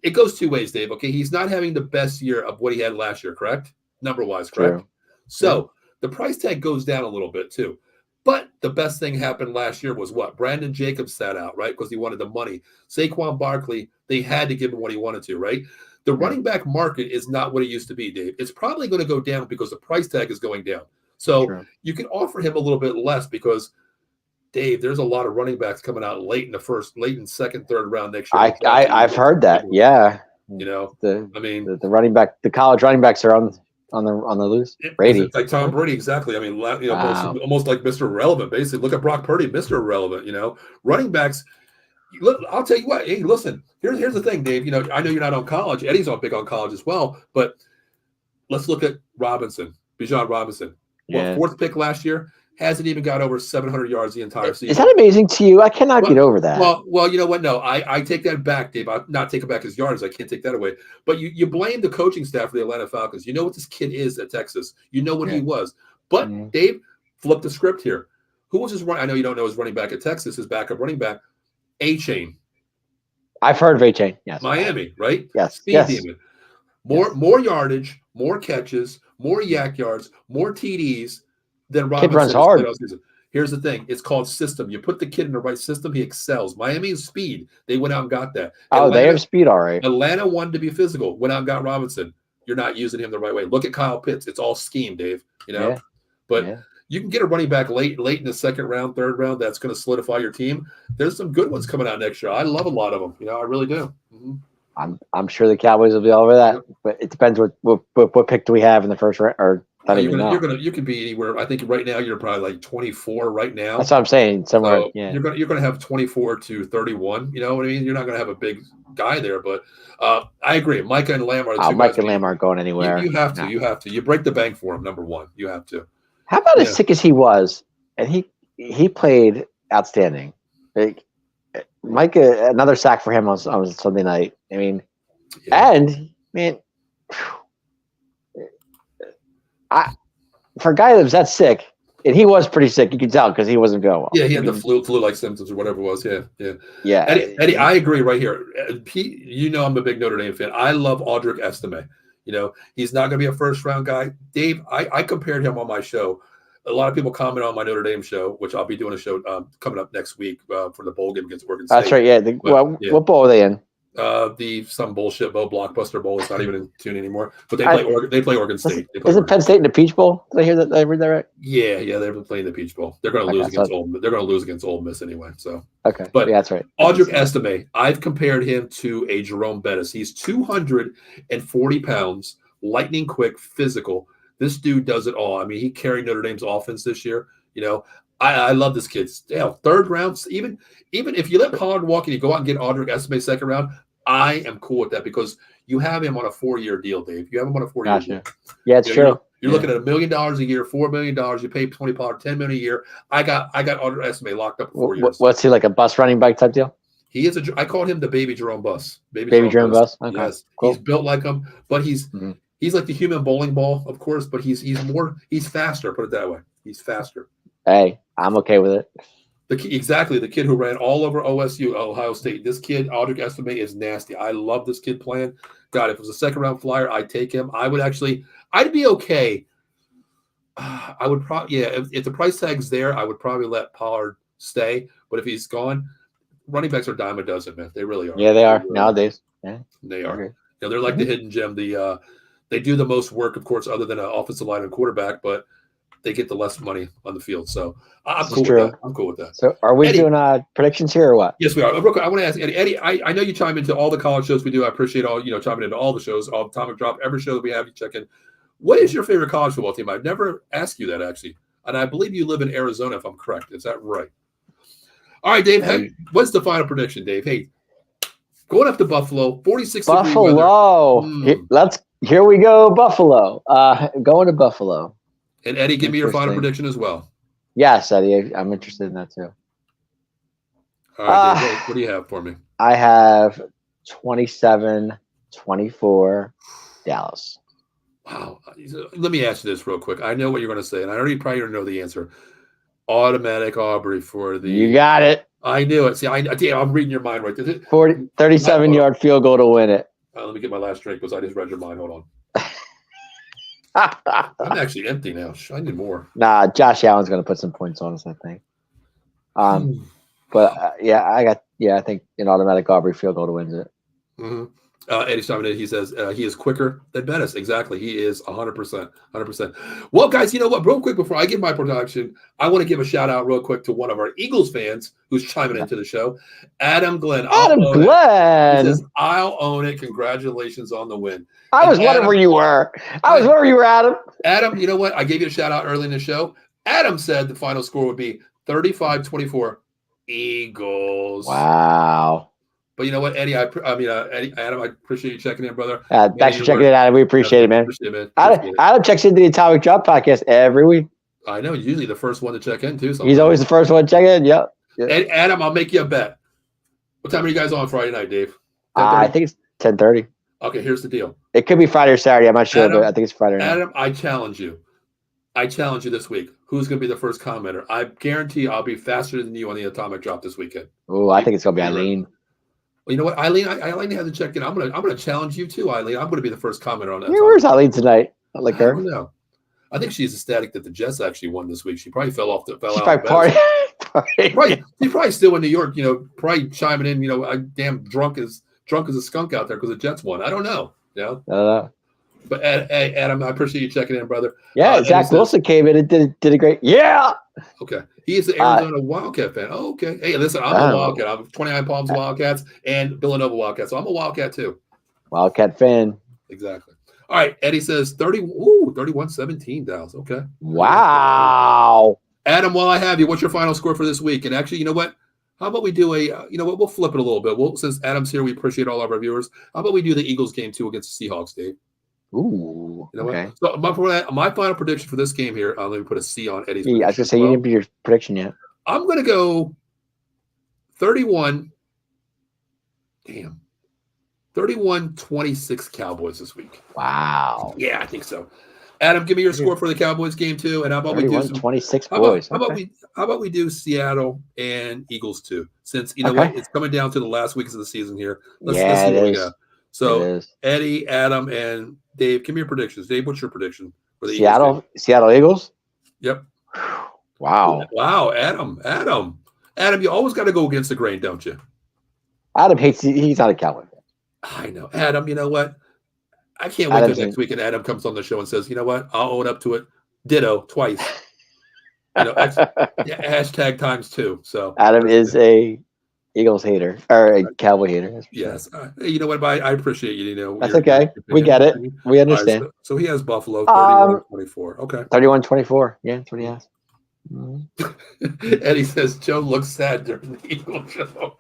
it goes two ways, Dave. Okay, he's not having the best year of what he had last year, correct? Number wise, correct? True. So the price tag goes down a little bit too. But the best thing happened last year was what? Brandon Jacobs sat out, right? Because he wanted the money. Saquon Barkley, they had to give him what he wanted to, right? The running back market is not what it used to be, Dave. It's probably going to go down because the price tag is going down. So you can offer him a little bit less because, Dave, there's a lot of running backs coming out late in second, third round next year. I've heard that. Yeah. You know, the running back, the college running backs are on the loose. Brady. It's like Tom Brady, exactly. I mean, almost like Mr. Irrelevant, basically. Look at Brock Purdy, Mr. Irrelevant. You know, running backs. Look, I'll tell you what. Hey, listen. Here's the thing, Dave. You know, I know you're not on college. Eddie's big on college as well. But let's look at Bijan Robinson. Fourth pick last year, hasn't even got over 700 yards the entire season. Is that amazing to you? I cannot get over that. Well, you know what? No, I take that back, Dave. I'm not taking back his yards. I can't take that away. But you blame the coaching staff for the Atlanta Falcons. You know what this kid is at Texas. You know what he was. But Dave, flip the script here. Who was his run? I know you don't know his running back at Texas, his backup running back, A-Chain. I've heard of A-Chain. Yes. Miami, right? Yes. Speed demon. More yardage, more catches, more yak yards, more TDs than Robinson. Kid runs hard. Here's the thing. It's called system. You put the kid in the right system, he excels. Miami is speed. They went out and got that. They have speed, all right. Atlanta wanted to be physical. Went out and got Robinson. You're not using him the right way. Look at Kyle Pitts. It's all scheme, Dave. You know? You can get a running back late in the second round, third round that's going to solidify your team. There's some good ones coming out next year. I love a lot of them. You know, I really do. Mm-hmm. I'm sure the Cowboys will be all over that, but it depends what pick do we have in the first round, or you can be anywhere. I think right now you're probably like 24 right now. That's what I'm saying. Somewhere, so you're gonna have 24 to 31. You know what I mean? You're not gonna have a big guy there, but I agree. Micah and Lamb are the two. Micah and Lamb aren't going anywhere. You have to. You have to. You break the bank for him. Number one, you have to. How about as sick as he was, and he played outstanding. Like Micah, another sack for him on Sunday night. I mean, and man, for a guy that was that sick, and he was pretty sick, you can tell because he wasn't going well. Yeah, he had the flu-like symptoms or whatever it was. Yeah. Eddie, I agree right here. You know, I'm a big Notre Dame fan. I love Audric Estime. You know, he's not going to be a first-round guy. Dave, I compared him on my show. A lot of people comment on my Notre Dame show, which I'll be doing a show coming up next week for the bowl game against Oregon State. That's right, yeah. What bowl are they in? Some bullshit bowl, Blockbuster Bowl. It's not even in tune anymore. But they play Oregon State. Isn't Penn State in the Peach Bowl? Did I hear that? Did I read that right? Yeah, they're playing the Peach Bowl. They're going to lose against Ole. They're going to lose against Ole Miss anyway. So but that's right. Audric Estime, I've compared him to a Jerome Bettis. He's 240 pounds, lightning quick, physical. This dude does it all. I mean, he carried Notre Dame's offense this year. You know, I love this kid. Third round, even if you let Pollard walk and you go out and get Audric Estime second round, I am cool with that because you have him on a 4-year deal, Dave. You have him on a 4-year deal. Yeah, it's true. You're looking at $1 million a year, $4 million. You pay Tony Pollard $10 million a year. I got Audric Estime locked up for 4 years. What's he, like a bus running back type deal? He is I called him the baby Jerome Bus. Baby Jerome Bus. Okay. Yes, cool. He's built like him, but he's like the human bowling ball, of course. But he's faster. Put it that way. He's faster. Hey, I'm okay with it. Exactly. The kid who ran all over OSU, Ohio State. This kid, Audric Estime, is nasty. I love this kid playing. God, if it was a second round flyer, I'd take him. I'd be okay. I would probably, if the price tag's there, I would probably let Pollard stay. But if he's gone, running backs are dime a dozen, man. They really are. Yeah, they are nowadays. Yeah, they are. Okay. They're like the hidden gem. They do the most work, of course, other than an offensive line and quarterback, but they get the less money on the field. So I'm This is cool with true. that. I'm cool with that. So are we Eddie. doing predictions here or what? Yes, we are. Real quick, I want to ask Eddie. Eddie, I know you chime into all the college shows we do. I appreciate all chiming into all the shows, all Atomic Drop, every show that we have. You check in. What is your favorite college football team? I've never asked you that actually, and I believe you live in Arizona, if I'm correct. Is that right? All right, Dave. Hey, what's the final prediction, Dave? Hey, going up to Buffalo, 46 Buffalo. degree weather. Here we go, Buffalo. Going to Buffalo. And Eddie, give me your final prediction as well. Yes, Eddie. I'm interested in that too. All right, Dave, what do you have for me? I have 27-24 Dallas. Wow. Let me ask you this real quick. I know what you're going to say, and I probably know the answer. Automatic Aubrey for the. You got it. I knew it. See, I'm reading your mind right there. 37-yard field goal to win it. Let me get my last drink because I just read your mind. Hold on. I'm actually empty now. I need more. Nah, Josh Allen's going to put some points on us, I think. But I think an automatic Aubrey field goal to win it. Mm-hmm. Eddie Simon, he says he is quicker than Bettis. Exactly. He is 100%. 100%. Well, guys, you know what? Real quick, before I give my production, I want to give a shout out real quick to one of our Eagles fans who's chiming into the show, Adam Glenn. Adam Glenn. He says, I'll own it. Congratulations on the win. I was wondering where you were. Adam. Adam, you know what? I gave you a shout out early in the show. Adam said the final score would be 35-24 Eagles. Wow. But you know what, Eddie? Adam, I appreciate you checking in, brother. Thanks for checking in, Adam. We appreciate it, man. Appreciate it, man. Adam checks into the Atomic Drop podcast every week. I know. Usually the first one to check in, too. He's always the first one to check in. Yep. Adam, I'll make you a bet. What time are you guys on Friday night, Dave? I think it's 10:30. Okay, here's the deal. It could be Friday or Saturday. I'm not sure, but I think it's Friday night. Adam, I challenge you. This week. Who's going to be the first commenter? I guarantee I'll be faster than you on the Atomic Drop this weekend. Oh, I think it's going to be Eileen. Well, you know what, Eileen? Eileen hasn't checked in. I'm gonna challenge you too, Eileen. I'm going to be the first commenter on that. Where's Eileen tonight? I like her. I don't know. I think she's ecstatic that the Jets actually won this week. She probably fell out. She's probably still in New York. Probably chiming in. Damn drunk as a skunk out there because the Jets won. I don't know. But Adam, I appreciate you checking in, brother. Yeah, Zach Wilson came in and did a great. Yeah. Okay. He is the Arizona Wildcat fan. Oh, okay. Hey, listen, I'm a Wildcat. I'm 29 Palms Wildcats and Villanova Wildcats. So I'm a Wildcat too. Wildcat fan. Exactly. All right. Eddie says 31-17 Dallas. Okay. Wow. Adam, while I have you, what's your final score for this week? And actually, you know what? How about we do we'll flip it a little bit. Since Adam's here, we appreciate all of our viewers. How about we do the Eagles game too against the Seahawks, Dave? Ooh. Okay. So my final prediction for this game here, let me put a C on Eddie's. Yeah, I was going to say, you didn't do your prediction yet. I'm going to go 31-26 Cowboys this week. Wow. Yeah, I think so. Adam, give me your score for the Cowboys game too, and how about we do 26 boys? How about we do Seattle and Eagles too? Since what, it's coming down to the last weeks of the season here. Let's see what we got. So Eddie, Adam, and Dave, give me your predictions. Dave, what's your prediction for the Seattle Eagles? Yep. Wow. Wow, Adam, you always got to go against the grain, don't you? Adam he's not a Cowboy fan. I know. Adam, you know what? I can't wait till next week and Adam comes on the show and says, you know what? I'll own up to it. Ditto twice. Hashtag times 2. So Adam is a Eagles hater or a Cowboy hater. Yes. You know what? I appreciate you. That's okay. We get it. We understand. Right, so he has Buffalo 31-24. Okay. 31-24. Yeah, that's what he has. Eddie says Joe looks sad during the Eagle show.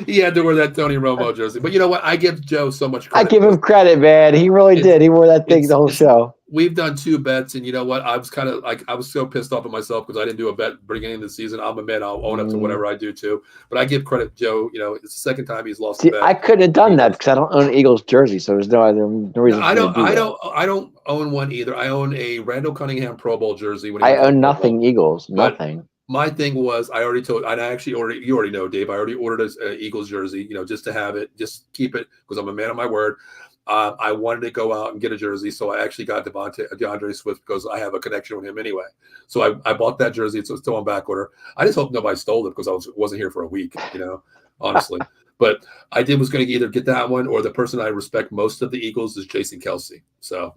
He had to wear that Tony Romo jersey. But you know what? I give Joe so much credit. I give him credit, man. He really did. He wore that thing the whole show. We've done 2 bets, and you know what? I was kind of I was so pissed off at myself because I didn't do a bet beginning of the season. I'm a man. I'll own up to whatever I do too. But I give credit, Joe. It's the second time he's lost a bet. I couldn't have done that because I don't own an Eagles jersey, so there's no reason. I don't own one either. I own a Randall Cunningham Pro Bowl jersey. I own nothing Eagles. Nothing. My thing was I already told, and I actually ordered. You already know, Dave. I already ordered an Eagles jersey. Just to have it, just keep it because I'm a man of my word. I wanted to go out and get a jersey, so I actually got DeAndre Swift because I have a connection with him anyway. So I bought that jersey. It's still on back order. I just hope nobody stole it because I wasn't here for a week, honestly. But I was going to either get that one or the person I respect most of the Eagles is Jason Kelsey. So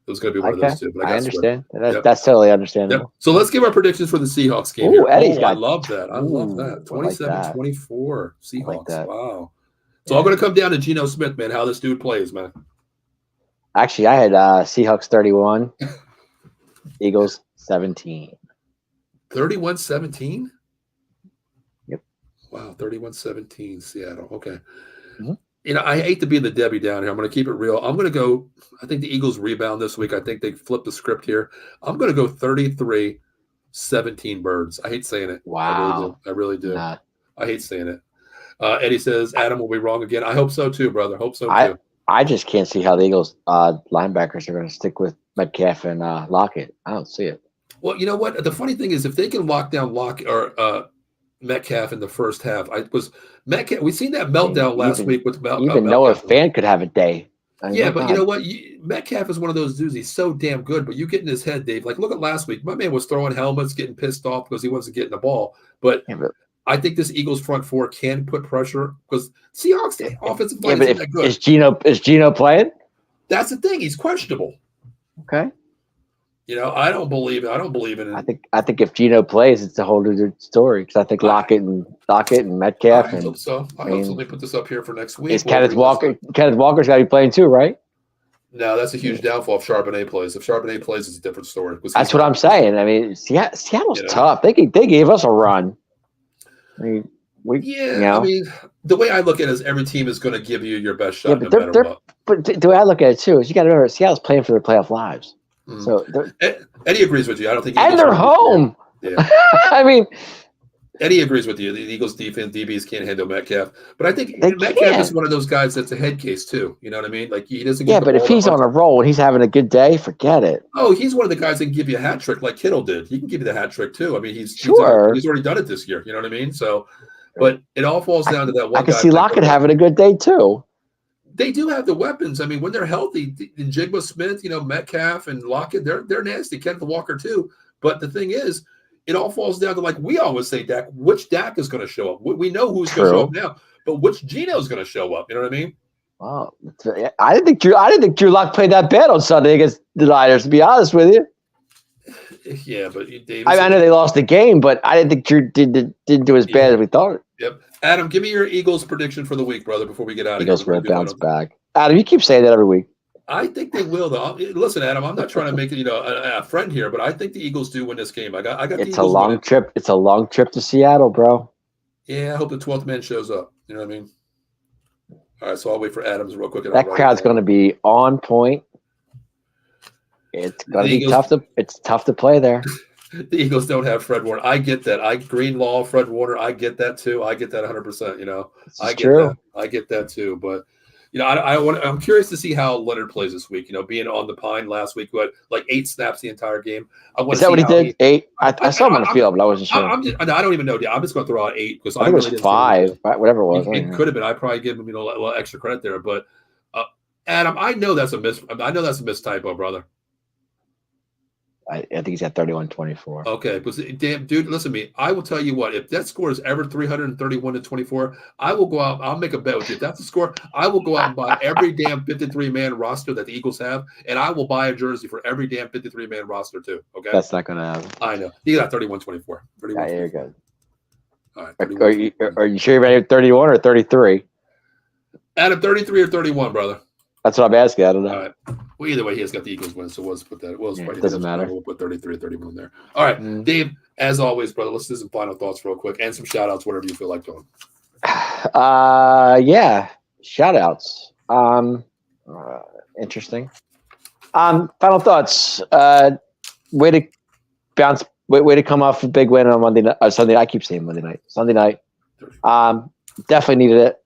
It was going to be one of Okay, those two, but I I got switched. understand. Yep. That's totally Yep. understandable. So let's give our predictions for the Seahawks game Ooh, here. Eddie's I got. love that. I love that. I like that. 27-24 I like Seahawks. that. Wow. It's all going to come down to Geno Smith, man, how this dude plays, man. Actually, I had Seahawks 31, Eagles 17. 31-17? Yep. Wow, 31-17 Seattle. Okay. Mm-hmm. You know, I hate to be the Debbie down here. I'm going to keep it real. I'm going to go – I think the Eagles rebound this week. I think they flip the script here. I'm going to go 33-17 Birds. I hate saying it. Wow. I really do. Nah. I hate saying it. Eddie says, Adam will be wrong again. I hope so too, brother. Hope so too. I just can't see how the Eagles linebackers are going to stick with Metcalf and Lockett. I don't see it. Well, you know what? The funny thing is, if they can lock down Metcalf in the first half, Metcalf. We seen that meltdown last week with even Noah Fant could have a day. I mean, yeah, but God. You know what? Metcalf is one of those dudes. He's so damn good, but you get in his head, Dave. Like, look at last week. My man was throwing helmets, getting pissed off because he wasn't getting the ball. But I think this Eagles front four can put pressure because Seahawks offensive line isn't that good. Is Geno playing? That's the thing. He's questionable. Okay. You know, I don't believe in it. I think if Geno plays, it's a whole new story because I think Lockett and Metcalf. I hope so. I hope so. Let me put this up here for next week. Is Kenneth Walker? Kenneth Walker's got to be playing too, right? No, that's a huge downfall if Charbonnet plays. If Charbonnet plays, it's a different story. That's what I'm saying. I mean, Seattle's tough. They gave us a run. I mean, I mean, the way I look at it is every team is going to give you your best shot no matter what. But the way I look at it too is you got to remember Seattle's playing for their playoff lives. Mm. So Eddie agrees with you. I don't think and they're home. Yeah. I mean, Eddie agrees with you. The Eagles defense DBs can't handle Metcalf, but I think Metcalf is one of those guys that's a head case too. You know what I mean? Like he doesn't. Yeah, but if he's on a roll and he's having a good day, forget it. Oh, he's one of the guys that can give you a hat trick like Kittle did. He can give you the hat trick too. I mean, he's already done it this year. You know what I mean? So, but it all falls down to that one. I can see Lockett having a good day too. They do have the weapons. I mean, when they're healthy, Jigba Smith, Metcalf and Lockett, they're nasty. Kenneth Walker too. But the thing is, it all falls down to, like we always say, Dak. Which Dak is going to show up? We know who's going to show up now, but which Geno is going to show up? You know what I mean? Wow, I didn't think Drew Lock played that bad on Sunday against the Niners. To be honest with you. Yeah, but Davis, I know they lost the game, but I didn't think Drew didn't do as bad as we thought. Yep. Adam, give me your Eagles prediction for the week, brother, before we get out of here. Eagles will bounce back. Adam, you keep saying that every week. I think they will, though. Listen, Adam, I'm not trying to make it, a friend here, but I think the Eagles do win this game. I got. It's a long trip. It's a long trip to Seattle, bro. Yeah, I hope the 12th man shows up. You know what I mean? All right, so I'll wait for Adams real quick. That crowd's going to be on point. It's going to be tough to. It's tough to play there. The Eagles don't have Fred Warner. I get that. Greenlaw, Fred Warner. I get that too. I get that 100%. I get true. That. I get that too. But I'm curious to see how Leonard plays this week. Being on the pine last week, who had like 8 snaps the entire game. Is that what he did? 8. I saw him on the field, but I wasn't sure. I don't even know. I'm just going to throw out 8 because I think it was 5. Whatever it was. It could have been. I probably give him a little extra credit there. But Adam, I know that's a mistypo, typo, brother. I think he's at 31-24. Okay, but damn, dude, listen to me. I will tell you what. If that score is ever 331-24, I will go out. I'll make a bet with you. If that's the score, I will go out and buy every damn 53-man roster that the Eagles have, and I will buy a jersey for every damn 53-man roster too. Okay, that's not going to happen. I know. You got 31-24. Yeah, you're good. All right. Are you sure you're ready at 31 or 33? Adam, 33 or 31, brother. That's what I'm asking. I don't know. All right. Well, either way, he has got the Eagles win, so we'll put that. It doesn't matter. We'll put 33 or 31 there. All right, Dave, as always, brother, let's do some final thoughts real quick and some shout-outs, whatever you feel like doing. Yeah, shout-outs. Interesting. Final thoughts. Way to bounce. Way to come off a big win on Monday night. Sunday. I keep saying Monday night. Sunday night. Definitely needed it.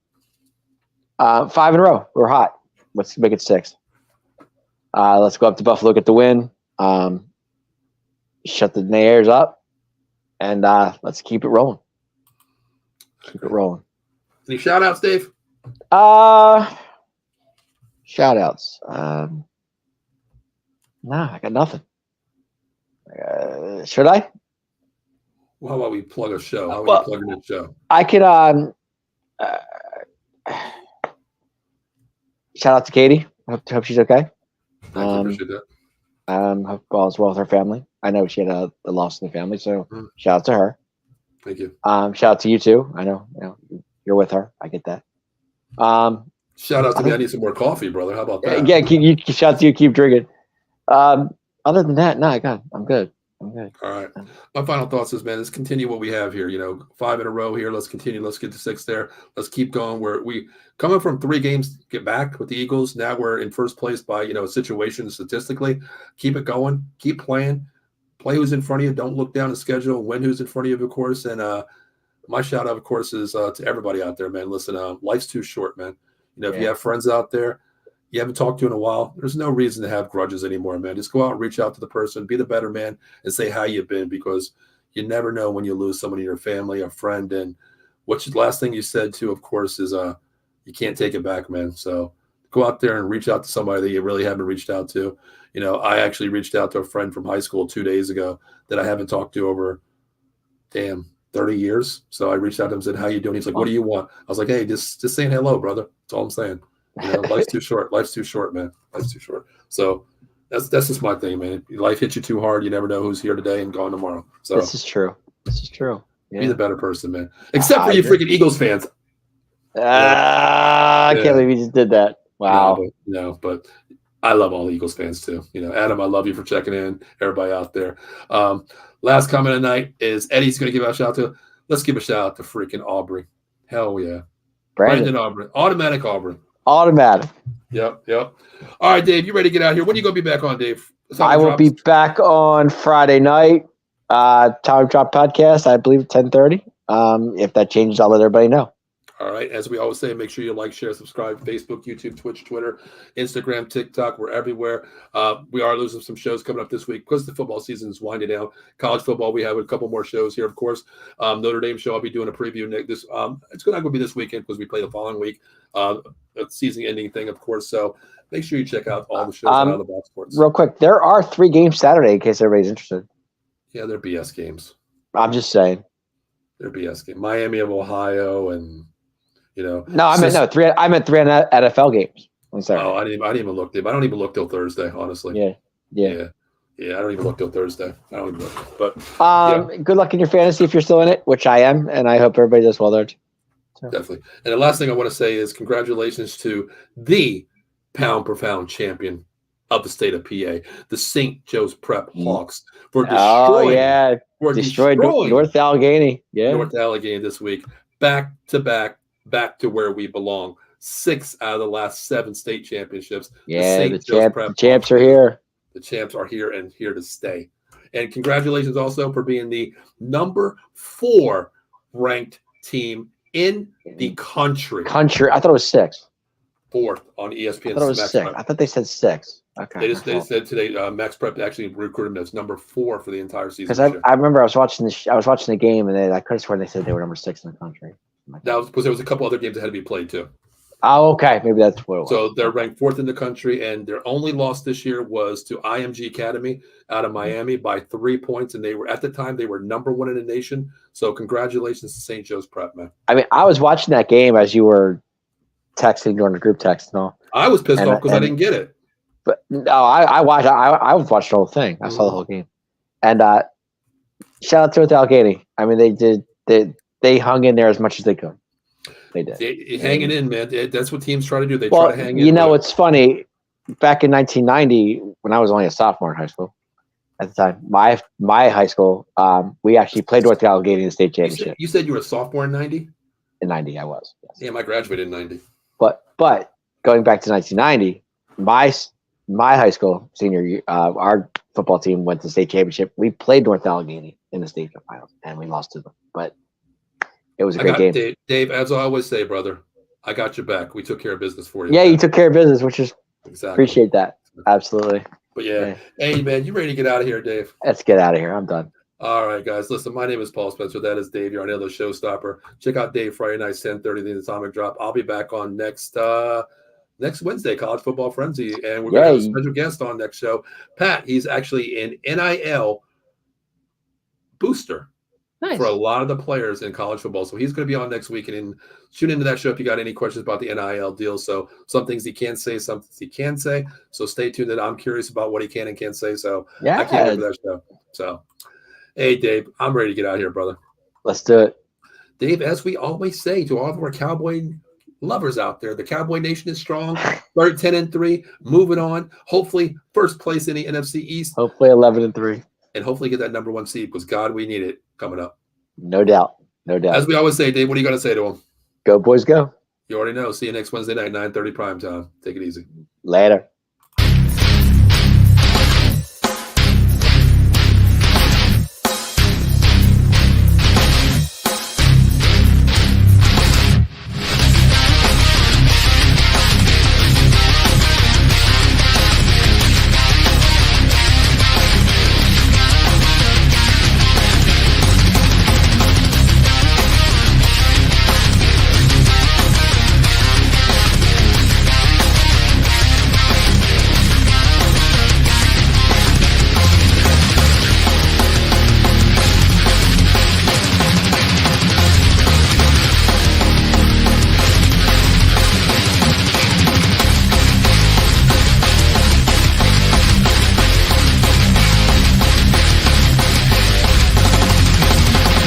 5 in a row. We're hot. Let's make it 6. Let's go up to Buffalo, get the win. Shut the Nares up, and let's keep it rolling. Keep it rolling. Any shout outs, Dave? Shout outs. Nah, I got nothing. Should I? Well, how about we plug a show? How about we plug a show? I could shout out to Katie. Hope she's okay. I appreciate that. Hope all is well with her family. I know she had a loss in the family, so Mm, shout out to her. thank you. Shout out to you too. I know, you're with her. I get that. Shout out to me. I Other, need some more coffee, brother. How about that? yeah, shout out to you. Keep drinking. Um, Other than that, no, God, I'm good. I'm good. All right. My final thoughts is, man, let's continue what we have here. 5 in a row here. Let's continue. Let's get to 6 there. Let's keep going. We coming from 3 games, get back with the Eagles. Now we're in first place by, a situation statistically. Keep it going. Keep playing. Play who's in front of you. Don't look down the schedule. Win who's in front of you, of course. And my shout out, of course, is to everybody out there, man. Listen, life's too short, man. If you have friends out there you haven't talked to in a while, there's no reason to have grudges anymore, man. Just go out and reach out to the person, be the better man, and say how you've been, because you never know when you lose someone in your family, a friend. And what's the last thing you said too, of course, is you can't take it back, man. So go out there and reach out to somebody that you really haven't reached out to. I actually reached out to a friend from high school 2 days ago that I haven't talked to over 30 years. So I reached out to him and said, how you doing? He's like, what do you want? I was like, hey, just saying hello, brother. That's all I'm saying. Life's too short. Life's too short, man. Life's too short. So that's just my thing, man. Life hits you too hard. You never know who's here today and gone tomorrow. So this is true. Be the better person, man. Except for you freaking Eagles fans. I can't believe you just did that. Wow. But I love all the Eagles fans too. Adam, I love you for checking in. Everybody out there. Last comment of the night is Eddie's going to give out a shout out to. Let's give a shout out to freaking Aubrey. Hell yeah. Brandon Aubrey. Automatic Aubrey. Automatic. Yep. All right, Dave, you ready to get out here? When are you going to be back on, Dave? I will be back on Friday night. Time Drop Podcast, I believe 10:30. If that changes, I'll let everybody know. All right. As we always say, make sure you like, share, subscribe, Facebook, YouTube, Twitch, Twitter, Instagram, TikTok. We're everywhere. We are losing some shows coming up this week because the football season is winding down. College football, we have a couple more shows here, of course. Notre Dame show, I'll be doing a preview. It's not going to be this weekend because we play the following week. A season-ending thing, of course. So make sure you check out all the shows out of the box sports. Real quick, there are 3 games Saturday in case everybody's interested. Yeah, they're BS games. I'm just saying. They're BS games. Miami of Ohio and – No, I meant 3 NFL games. I'm sorry. Oh, I didn't even look. I don't even look till Thursday, honestly. Yeah. I don't even look till Thursday. I don't even look. But good luck in your fantasy if you're still in it, which I am, and I hope everybody does well there. So. Definitely. And the last thing I want to say is congratulations to the pound per pound champion of the state of PA, the St. Joe's Prep Hawks, for destroyed North Allegheny. Yeah, North Allegheny this week, back to where we belong. 6 out of the last 7 state championships. Yeah, the champs are here. The champs are here and here to stay. And congratulations also for being the number 4 ranked team in the country. I thought it was 6. 4th on ESPN. I thought it was Max 6. Prep. I thought they said 6. Okay. They just said today Max Prep actually recruited them as number 4 for the entire season. Because I remember I was watching the game and I could have sworn they said they were number 6 in the country. That was because there was a couple other games that had to be played too. Oh, okay. Maybe that's what it was. So they're ranked 4th in the country, and their only loss this year was to IMG Academy out of Miami by 3 points. And at the time, they were number 1 in the nation. So congratulations to St. Joe's Prep, man. I mean, I was watching that game as you were texting during the group text and all. I was pissed off because I didn't get it. But no, I watched the whole thing. I saw the whole game. And shout out to Allegheny. I mean, they hung in there as much as they could. They did. Hanging in, man. That's what teams try to do. They try to hang in. It's funny. Back in 1990, when I was only a sophomore in high school, at the time, my high school, we actually played North Allegheny in the state championship. You said you were a sophomore in 90? In 90, I was. Yes. Damn, I graduated in 90. But going back to 1990, my high school senior year, our football team went to the state championship. We played North Allegheny in the state finals, and we lost to them. But it was a great game. Dave, as I always say, brother, I got your back. We took care of business for you. Yeah, you took care of business, which is appreciate that. Absolutely. But yeah. Hey, man, you ready to get out of here, Dave? Let's get out of here. I'm done. All right, guys. Listen, my name is Paul Spencer. That is Dave, your another showstopper. Check out Dave Friday nights, 10:30, the Atomic Drop. I'll be back on next Wednesday, College Football Frenzy, and we're going to have a special guest on next show. Pat, he's actually an NIL booster Nice. for a lot of the players in college football. So he's going to be on next week, and tune into that show if you got any questions about the NIL deal. So some things he can't say, some things he can say. So stay tuned. That I'm curious about what he can and can't say. So Yeah. I can't wait for that show. So, hey, Dave, I'm ready to get out of here, brother. Let's do it. Dave, as we always say to all of our Cowboy lovers out there, the Cowboy Nation is strong. Start 10-3, moving on. Hopefully, first place in the NFC East. Hopefully 11-3. And hopefully get that number 1 seed because, God, we need it coming up. No doubt. No doubt. As we always say, Dave, what are you going to say to them? Go, boys, go. You already know. See you next Wednesday night, 9:30 prime time. Take it easy. Later.